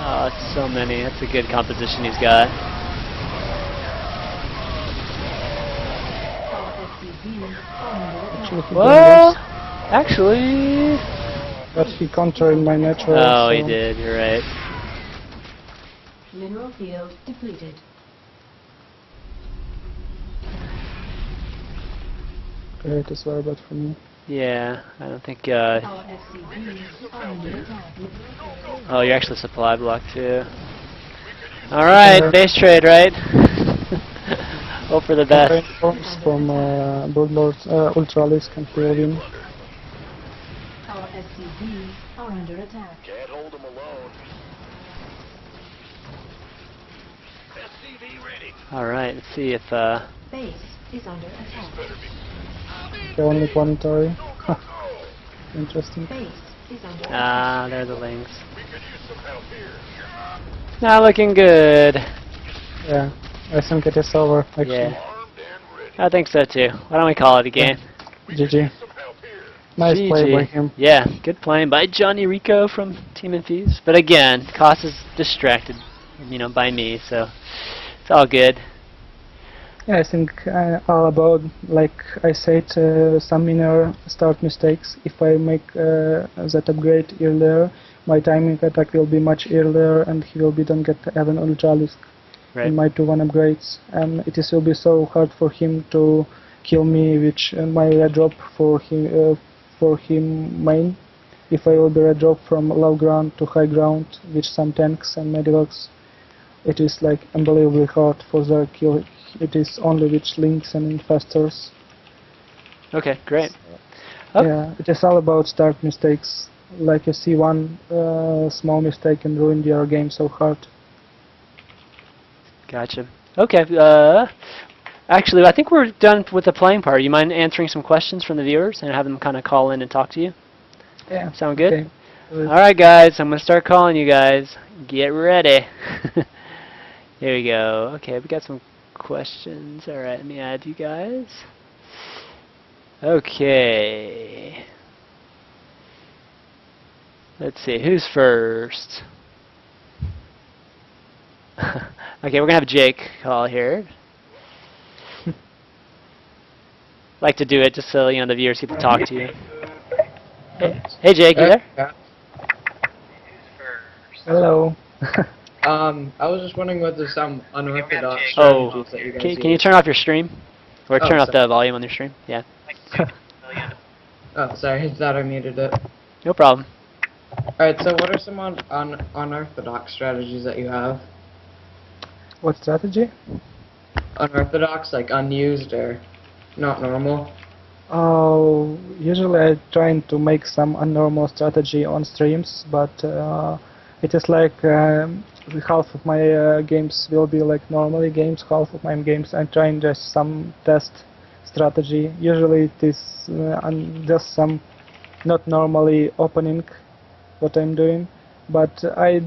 Oh, it's so many. That's a good composition he's got. Our SCVs are under attack. Actually, he Well, can actually. lose, but he countered my natural. Oh, he so did. You're right. Mineral field depleted. Okay, it is very bad for me. Yeah, I don't think. Our SCVs are under attack. Oh, you're actually supply block too. All right, base trade, right? Hope for the best. Reinforce from broodlords, ultralisk and heal him. Our SCVs are under attack. Can't hold them alone. SCV ready. All right, let's see if. Base is under attack. The only planetary. Interesting. Base is under attack. Ah, they're the lings. Not looking good. Yeah, I think it is over. Actually, Yeah, I think so too. Why don't we call it a game? GG. Nice play by him. Yeah, good playing by Johnny Rico from TvZ. But again, Kos is distracted, by me, so it's all good. Yeah, I think all about, like I said, some minor start mistakes. If I make that upgrade earlier, my timing attack will be much earlier, and he don't get even ultralisk Right. in my 2-1 upgrades, and it will be so hard for him to kill me, which my red drop for him main. If I will be red drop from low ground to high ground with some tanks and medivacs, it is like unbelievably hard for their kill. It is only with links and infestors. Okay, great. Oh. Yeah, it is all about start mistakes. Like you see, one small mistake can ruin your game so hard. Gotcha. Okay. Actually, I think we're done with the playing part. You mind answering some questions from the viewers and have them kind of call in and talk to you? Yeah. Sound good? Okay. All right, guys. I'm gonna start calling you guys. Get ready. Here we go. Okay, we got some questions. All right, let me add you guys. Okay. Let's see, who's first? Okay, we're gonna have Jake call here. Like to do it just so the viewers get to talk to you. Hey Jake, you there? Yeah. Hello. I was just wondering whether there's some unorthodox Oh, strategies that you guys can you use. turn off your stream? Or Oh, turn up sorry. the volume on your stream? Yeah. Oh, sorry, thought I muted it. No problem. Alright, so what are some unorthodox strategies that you have? What strategy? Unorthodox, like unused or not normal? Oh, usually I trying to make some abnormal strategy on streams, but it is like half of my games will be like normally games, half of my games I'm trying just some test strategy. Usually it is just some not normally opening what I'm doing, but I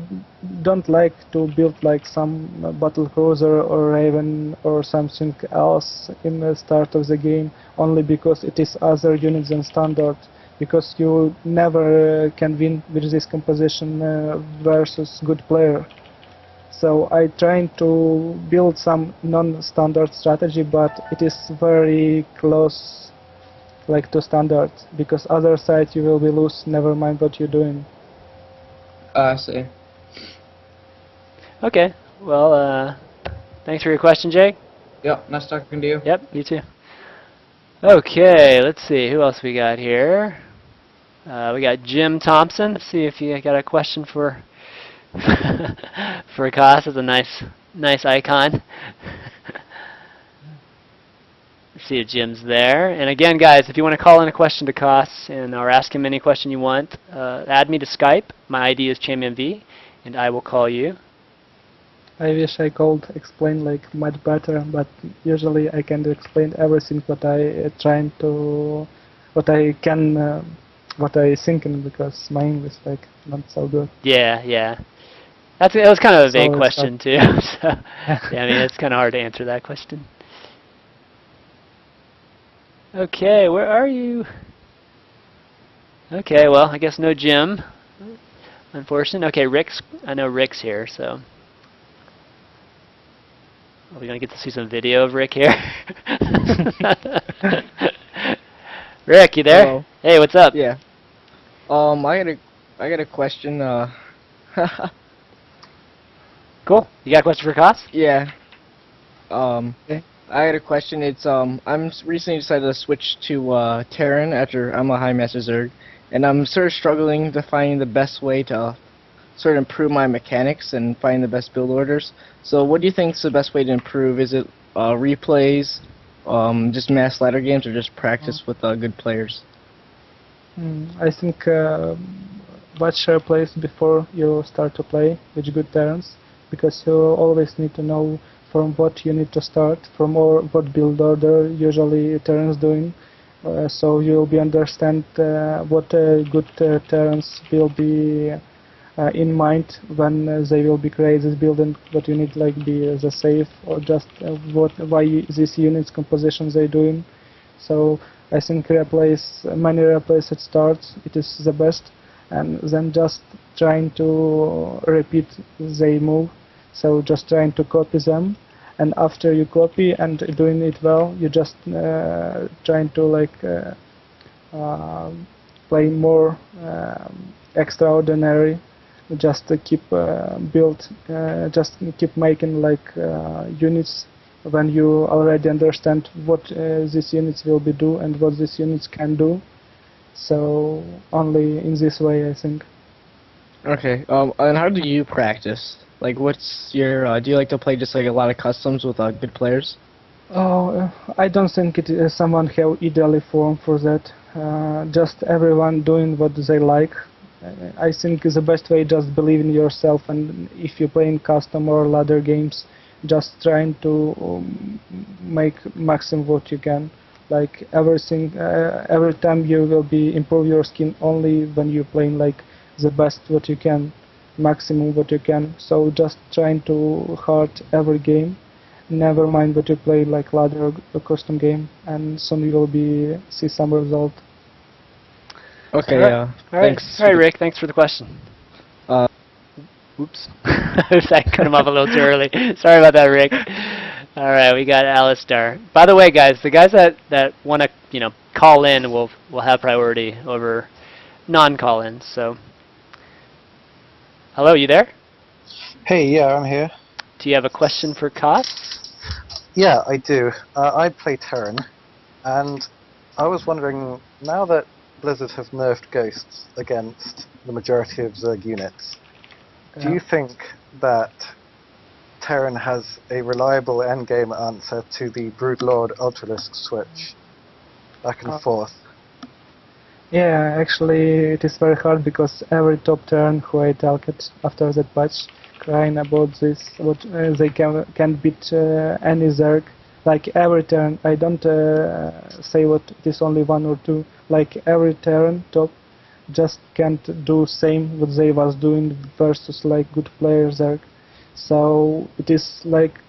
don't like to build like some battle cruiser or raven or something else in the start of the game only because it is other units than standard, because you never can win with this composition versus good player. So I trying to build some non-standard strategy, but it is very close like to standard, because other side you will be lose, never mind what you're doing. I see. Okay. Well, thanks for your question, Jake. Yep, nice talking to you. Yep, you too. Okay, let's see who else we got here. We got Jim Thompson. Let's see if you got a question for for Kas. It's a nice icon. Let's see if Jim's there. And again, guys, if you want to call in a question to Kas and or ask him any question you want, add me to Skype. My ID is ChanmanV, and I will call you. I wish I could explain like much better, but usually I can explain everything what I trying to, what I can, what I thinking, because my English like not so good. Yeah, yeah. It was kind of a vague So it's question too. So, yeah, I mean it's kind of hard to answer that question. Okay, where are you? Okay, well, I guess no Jim. Unfortunate. Okay, I know Rick's here, so. Are we going to get to see some video of Rick here? Rick, you there? Hello. Hey, what's up? Yeah. I got a question. Cool. You got a question for Kas? Yeah. Okay. I had a question. It's recently decided to switch to Terran after I'm a High Master Zerg, and I'm sort of struggling to find the best way to sort of improve my mechanics and find the best build orders. So, what do you think is the best way to improve? Is it replays, just mass ladder games, or just practice with good players? I think watch plays before you start to play with good Terrans, because you always need to know from what you need to start, from what build order usually Terrans doing, so you'll be understand what good Terrans will be in mind when they will be created building, what you need like be as a safe, or just why these units compositions they doing. So I think many replays at start it is the best, and then just trying to repeat they move. So just trying to copy them, and after you copy and doing it well, you just trying to like play more extraordinary. Just to keep just keep making like units when you already understand what these units will be do and what these units can do. So only in this way, I think. Okay. And how do you practice? Like, what's your? Do you like to play just like a lot of customs with good players? Oh, I don't think it is someone have ideally form for that. Just everyone doing what they like. I think the best way just believe in yourself, and if you play in custom or ladder games, just trying to make maximum what you can. Like everything, every time you will be improve your skin only when you're playing like the best what you can, maximum what you can. So just trying to hard every game. Never mind what you play like ladder or custom game, and soon you will be see some result. Okay, All right. All right. thanks. All right, Rick. Thanks for the question. Uh, Oops. I cut him off a little too early. Sorry about that, Rick. All right, we got Alistair. By the way, guys, the guys that want to call in will have priority over non-call-ins. So, hello, you there? Hey, yeah, I'm here. Do you have a question for Kos? Yeah, I do. I play Terran, and I was wondering, now that Blizzard have nerfed Ghosts against the majority of Zerg units, do you think that Terran has a reliable endgame answer to the Broodlord Ultralisk switch back and forth? Yeah, actually it is very hard because every top turn who I talked after that patch crying about this, what they can beat any Zerg. Like every turn, I don't say what it is only one or two. Like every turn top just can't do same what they was doing versus like good players Zerg. So it is like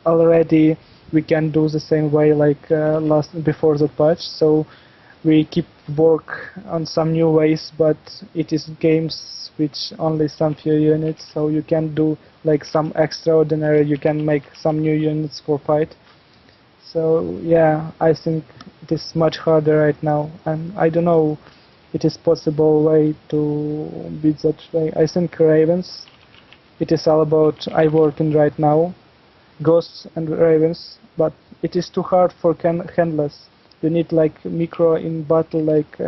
already we can do the same way like before the patch. So we keep work on some new ways, but it is games which only some few units, so you can do like some extraordinary, you can make some new units for fight. So yeah, I think it is much harder right now, and I don't know it is possible way to beat that way. I think Ravens, it is all about I working right now, Ghosts and Ravens, but it is too hard for handlers. You need like micro in battle, like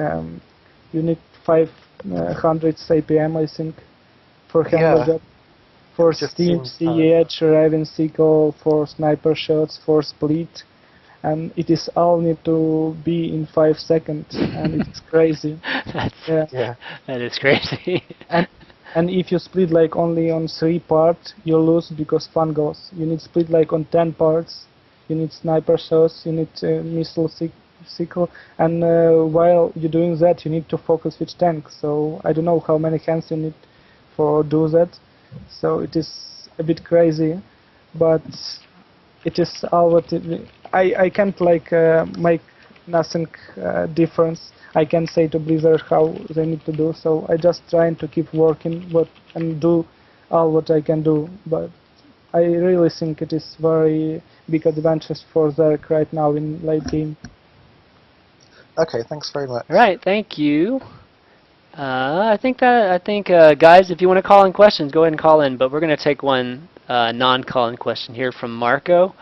you need 500 APM, I think, for handler job. For Steam, CH, Raven, Sequel, for sniper shots, for split, and it is all need to be in 5 seconds, and it's crazy. That is crazy. And if you split like only on 3 parts, you lose because fun goes. You need split like on 10 parts. You need sniper shots, you need missile sequel, and while you're doing that, you need to focus which tank. So I don't know how many hands you need for do that. So it is a bit crazy, but it is all what I can't like make nothing difference. I can say to Blizzard how they need to do. So I just trying to keep working and do all what I can do. But I really think it is very big advantage for Zerg right now in late game. Okay, thanks very much. All right, thank you. I think guys, if you want to call in questions, go ahead and call in. But we're going to take one non-call-in question here from Marco.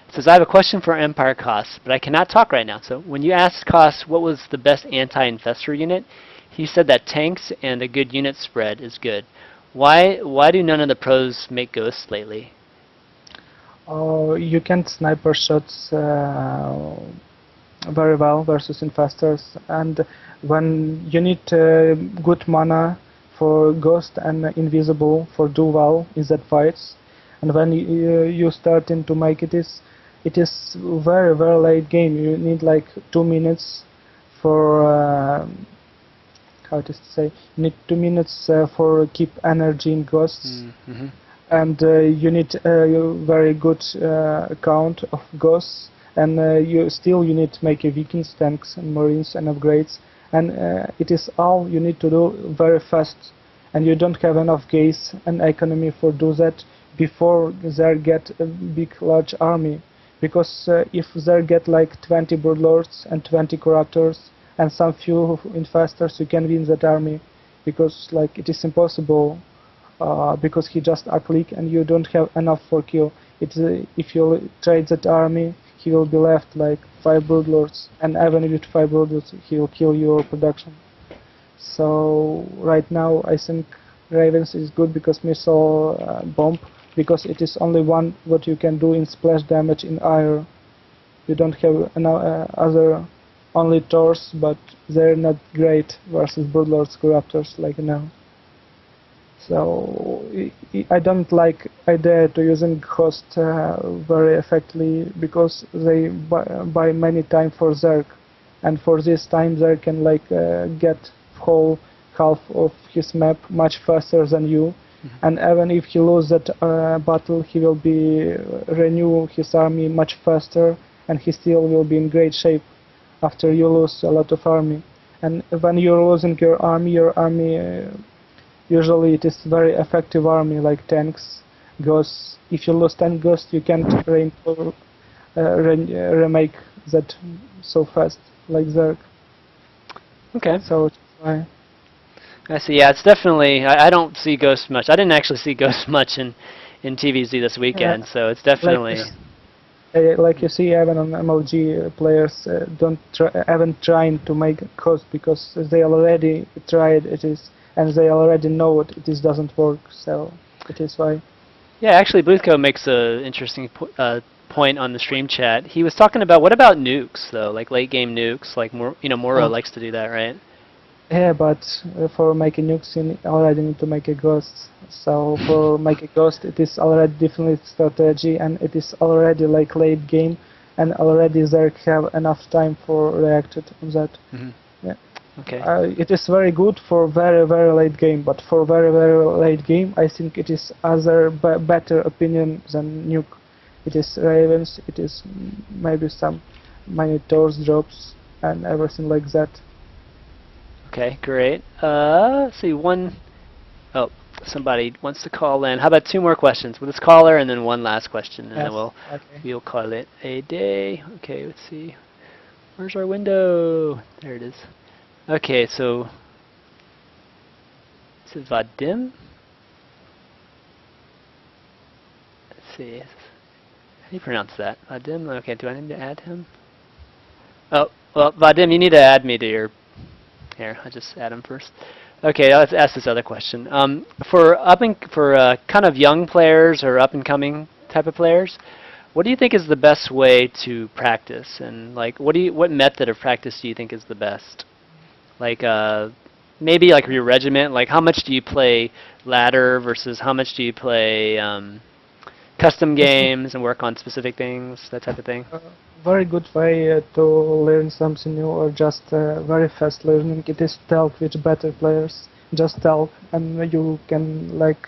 It says, I have a question for EmpireKas, but I cannot talk right now. So when you asked Kos what was the best anti-infestor unit, he said that tanks and a good unit spread is good. Why do none of the pros make ghosts lately? You can sniper shots very well versus infestors, and when you need good mana for ghost and invisible for do well in that fights, and when you starting to make it is very late game. You need like 2 minutes for how to say, you need 2 minutes for keep energy in ghosts. And you need a very good count of ghosts, and you need to make a Vikings, tanks, and Marines and upgrades, and it is all you need to do very fast, and you don't have enough gas and economy for do that before they get a big large army, because if they get like 20 broodlords and 20 corruptors and some few infestors, you can win that army, because like it is impossible. Because he just a click and you don't have enough for kill. If you trade that army, he will be left like 5 broodlords, and even with 5 broodlords, he will kill your production. So right now, I think Ravens is good because missile bomb, because it is only one what you can do in splash damage in air. You don't have other only Thors, but they're not great versus broodlords corruptors like now. So I don't like idea to using host very effectively because they buy many time for Zerg, and for this time Zerg can like get whole half of his map much faster than you, and even if he loses that battle, he will be renew his army much faster, and he still will be in great shape after you lose a lot of army. And when you're losing your army usually it is very effective army like tanks, ghosts. If you lose 10 ghosts, you can't remake that so fast like Zerg. Okay. So that's why. I see. Yeah, it's definitely. I don't see Ghost much. I didn't actually see Ghost much in TvZ this weekend, so it's definitely. Like you see, even on MLG players don't haven't trying to make Ghost because they already tried it is, and they already know it is doesn't work. So it is why. Yeah, actually, Bluthco makes a interesting point on the stream chat. He was talking about what about nukes though, like late game nukes, like Moro likes to do that, right? Yeah, but for making nukes, you already need to make a ghost. So for making ghost, it is already different strategy, and it is already like late game, and already there have enough time for reacted on that. Yeah. Okay. It is very good for very late game, but for very late game, I think it is other better opinion than nuke. It is ravens. It is maybe some many doors drops and everything like that. Okay, great. Let's see, oh, somebody wants to call in. How about 2 more questions with this caller and then one last question, and then we'll call it a day. Okay, let's see. Where's our window? There it is. Okay, so this is Vadim. Let's see. How do you pronounce that? Vadim? Okay, do I need to add him? Oh, well, Vadim, you need to add me to your... Here, I'll just add him first. Okay, let's ask this other question. For kind of young players or up-and-coming type of players, what do you think is the best way to practice? And like, what method of practice do you think is the best? Like, maybe like your regiment. Like, how much do you play ladder versus how much do you play custom games and work on specific things, that type of thing? Very good way to learn something new, or just very fast learning. It is talk with better players. Just talk, and you can like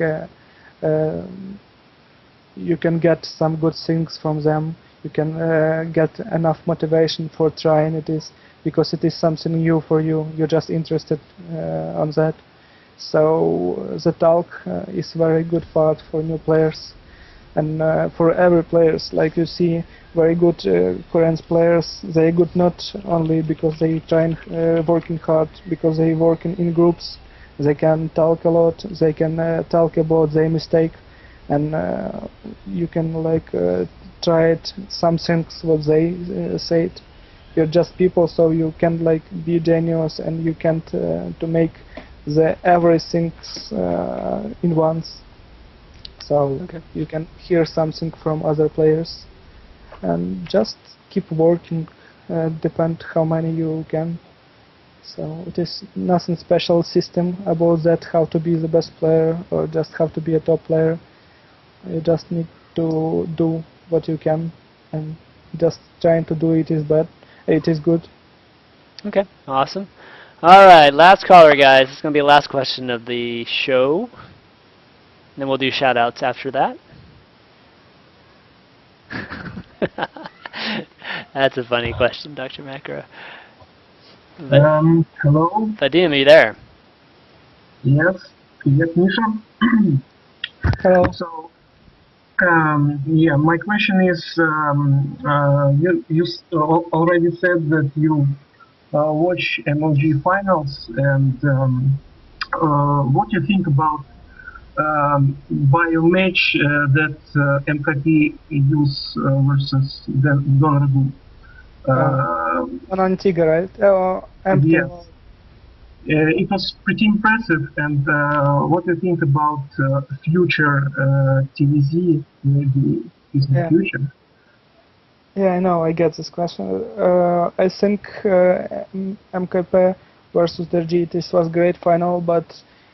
you can get some good things from them. You can get enough motivation for trying it is because it is something new for you. You're just interested on that. So the talk is very good part for new players. And for every players, like you see, very good current players, they good not only because they try working hard, because they working in groups, they can talk a lot, they can talk about their mistake, and you can like try it some things what they said. You're just people, so you can like be genius, and you can't to make the everything in once. So you can hear something from other players, and just keep working. Depend how many you can. So it is nothing special system about that. How to be the best player or just how to be a top player. You just need to do what you can, and just trying to do it is bad. It is good. Okay, awesome. All right, last caller, guys. It's gonna be the last question of the show. Then we'll do shout-outs after that. That's a funny question, Dr. Macro. Hello? Vadim, are you there? Yes. Yes, Misha? Hello. So, yeah, my question is, you already said that you watch MLG finals, and what do you think about biomatch that MKP use versus Donorable? On Antigua, right? Yes. It was pretty impressive, and what do you think about future TvZ, maybe is the future? Yeah, I know, I get this question. I think MKP versus DRG, this was great final, but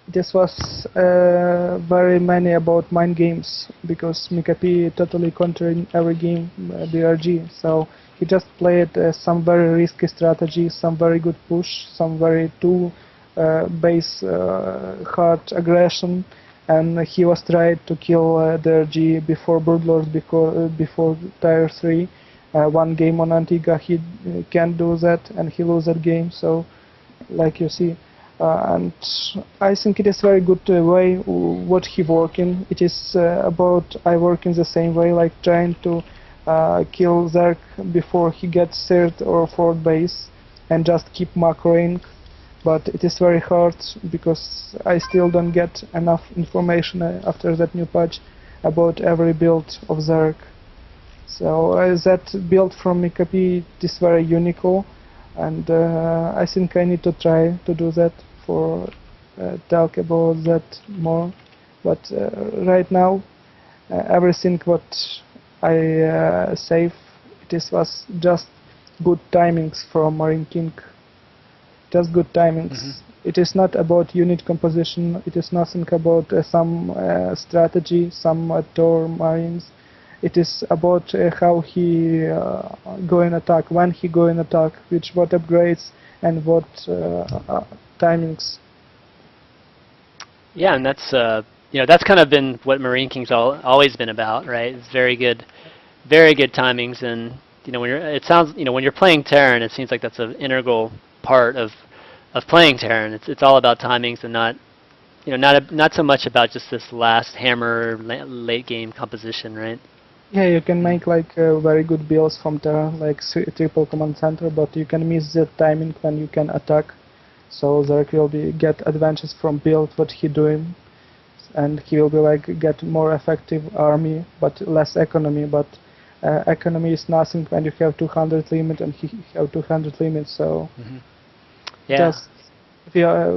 this was very many about mind games because Mika P totally conquering every game DRG. So he just played some very risky strategy, some very good push, some very too base hard aggression, and he was trying to kill DRG before Broodlords, before Tier 3. One game on Antigua he can't do that and he lose that game. So like you see. And I think it is very good way what he working. It is about I work in the same way, like trying to kill Zerg before he gets third or fourth base and just keep macroing. But it is very hard because I still don't get enough information after that new patch about every build of Zerg. So that build from Mika P is very unique. And I think I need to try to do that for talk about that more. But right now, everything what I save, was just good timings from Marine King. Just good timings. It is not about unit composition. It is nothing about some strategy, some Tor Marines. It is about how he go in attack, when he go in attack, what upgrades and what timings. Yeah, and that's that's kind of been what Marine King's always been about, right? It's very good timings, and when you're playing Terran, it seems like that's an integral part of playing Terran. It's all about timings and not so much about just this last hammer late game composition, right? Yeah, you can make like very good builds from Terra, like triple command center, but you can miss the timing when you can attack. So Zerg will get advantages from build what he doing, and he will be like get more effective army, but less economy. But economy is nothing when you have 200 limit and he have 200 limit. So just we are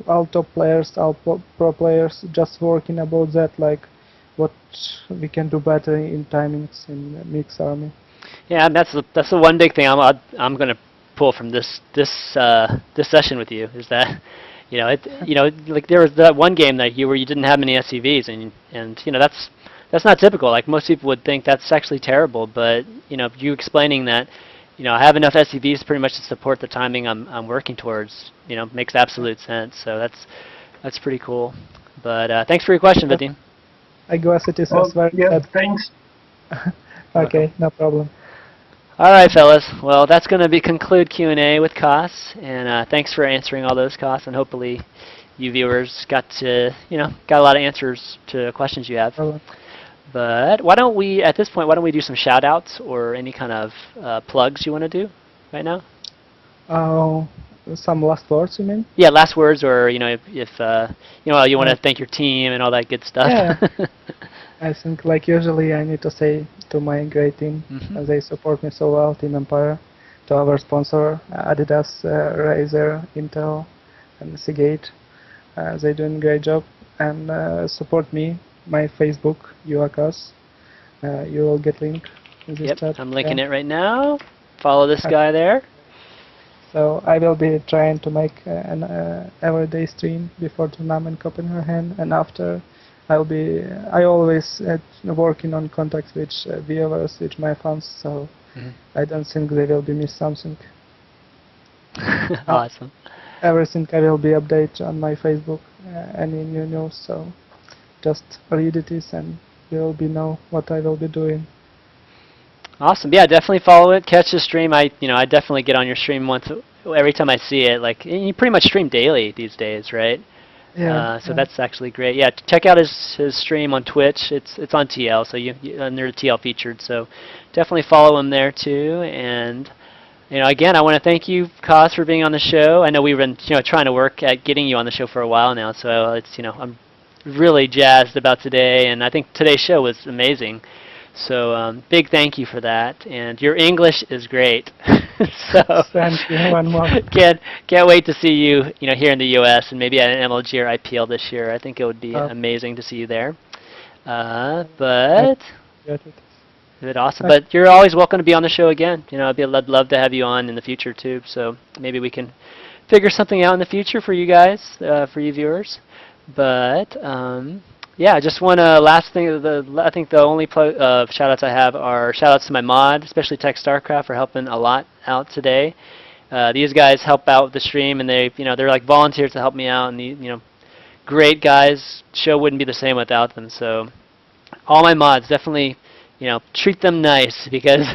all top players, all pro players, just working about that, like what we can do better in timings in mixed army. Yeah, and that's the one big thing I'm going to pull from this session with you is that like there was that one game that where you didn't have many SCVs and that's not typical. Like most people would think that's actually terrible, but you explaining that I have enough SCVs pretty much to support the timing I'm working towards makes absolute sense. So that's pretty cool. But thanks for your question, Vadim. I guess it is as well. Yeah, thanks. Okay, no problem. All right, fellas. Well, that's going to conclude Q&A with Kas, and thanks for answering all those, Kas, and hopefully you viewers got a lot of answers to questions you have. But why don't we, at this point, do some shout-outs or any kind of plugs you want to do right now? Some last words, you mean? Yeah, last words, or if you want to thank your team and all that good stuff. Yeah. I think like usually I need to say to my great team, they support me so well, Team Empire, to our sponsor Adidas, Razer, Intel, and Seagate. They're doing a great job and support me. My Facebook, EmpireKas. You will get link in this chat. I'm linking it right now. Follow this guy there. So I will be trying to make an everyday stream before tournament Copenhagen, and after I always working on contacts with viewers, with my fans. So I don't think they will be miss something. Awesome. Everything I will be update on my Facebook, any new news. So just read it and you will be know what I will be doing. Awesome. Yeah, definitely follow it. Catch the stream. I definitely get on your stream every time I see it. Like you pretty much stream daily these days, right? Yeah. So that's actually great. Yeah, check out his stream on Twitch. It's on TL, so you under the TL featured. So definitely follow him there too. And again, I want to thank you, Kas, for being on the show. I know we've been trying to work at getting you on the show for a while now. So it's I'm really jazzed about today, and I think today's show was amazing. So big thank you for that, and your English is great. So thank you. One more. Can't wait to see you, here in the U.S. and maybe at an MLG or IPL this year. I think it would be amazing to see you there. But awesome. But you're always welcome to be on the show again. I'd love to have you on in the future too. So maybe we can figure something out in the future for you guys, for you viewers. But yeah, I just want to last thing. I think the only shout outs I have are shout outs to my mod, especially Tech Starcraft, for helping a lot out today. These guys help out with the stream, and they're like volunteers to help me out, and great guys. Show wouldn't be the same without them. So all my mods definitely, treat them nice because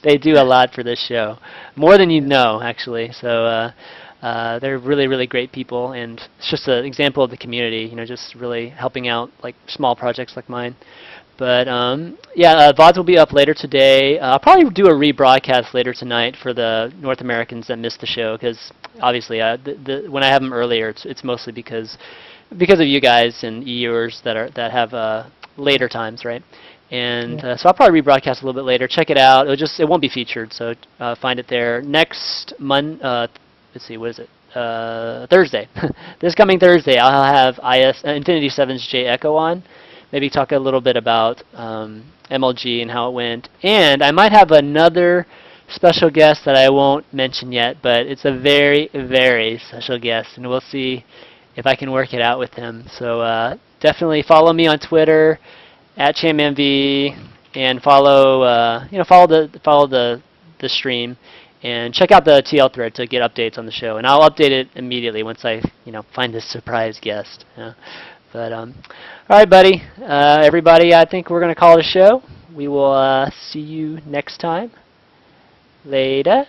they do a lot for this show, more than you know actually. So they're really really great people, and it's just an example of the community. Just really helping out like small projects like mine. But yeah, VODs will be up later today. I'll probably do a rebroadcast later tonight for the North Americans that missed the show, because obviously when I have them earlier, it's mostly because of you guys and EUers that have later times, right? And so I'll probably rebroadcast a little bit later. Check it out. It won't be featured, so find it there. Next let's see, what is it? Thursday. This coming Thursday, I'll have Infinity 7's J Echo on. Maybe talk a little bit about MLG and how it went. And I might have another special guest that I won't mention yet, but it's a very, very special guest, and we'll see if I can work it out with him. So definitely follow me on Twitter at ChanmanV, and follow the stream, and check out the TL thread to get updates on the show. And I'll update it immediately once I find this surprise guest. But all right, buddy. Everybody, I think we're gonna call it a show. We will see you next time. Later.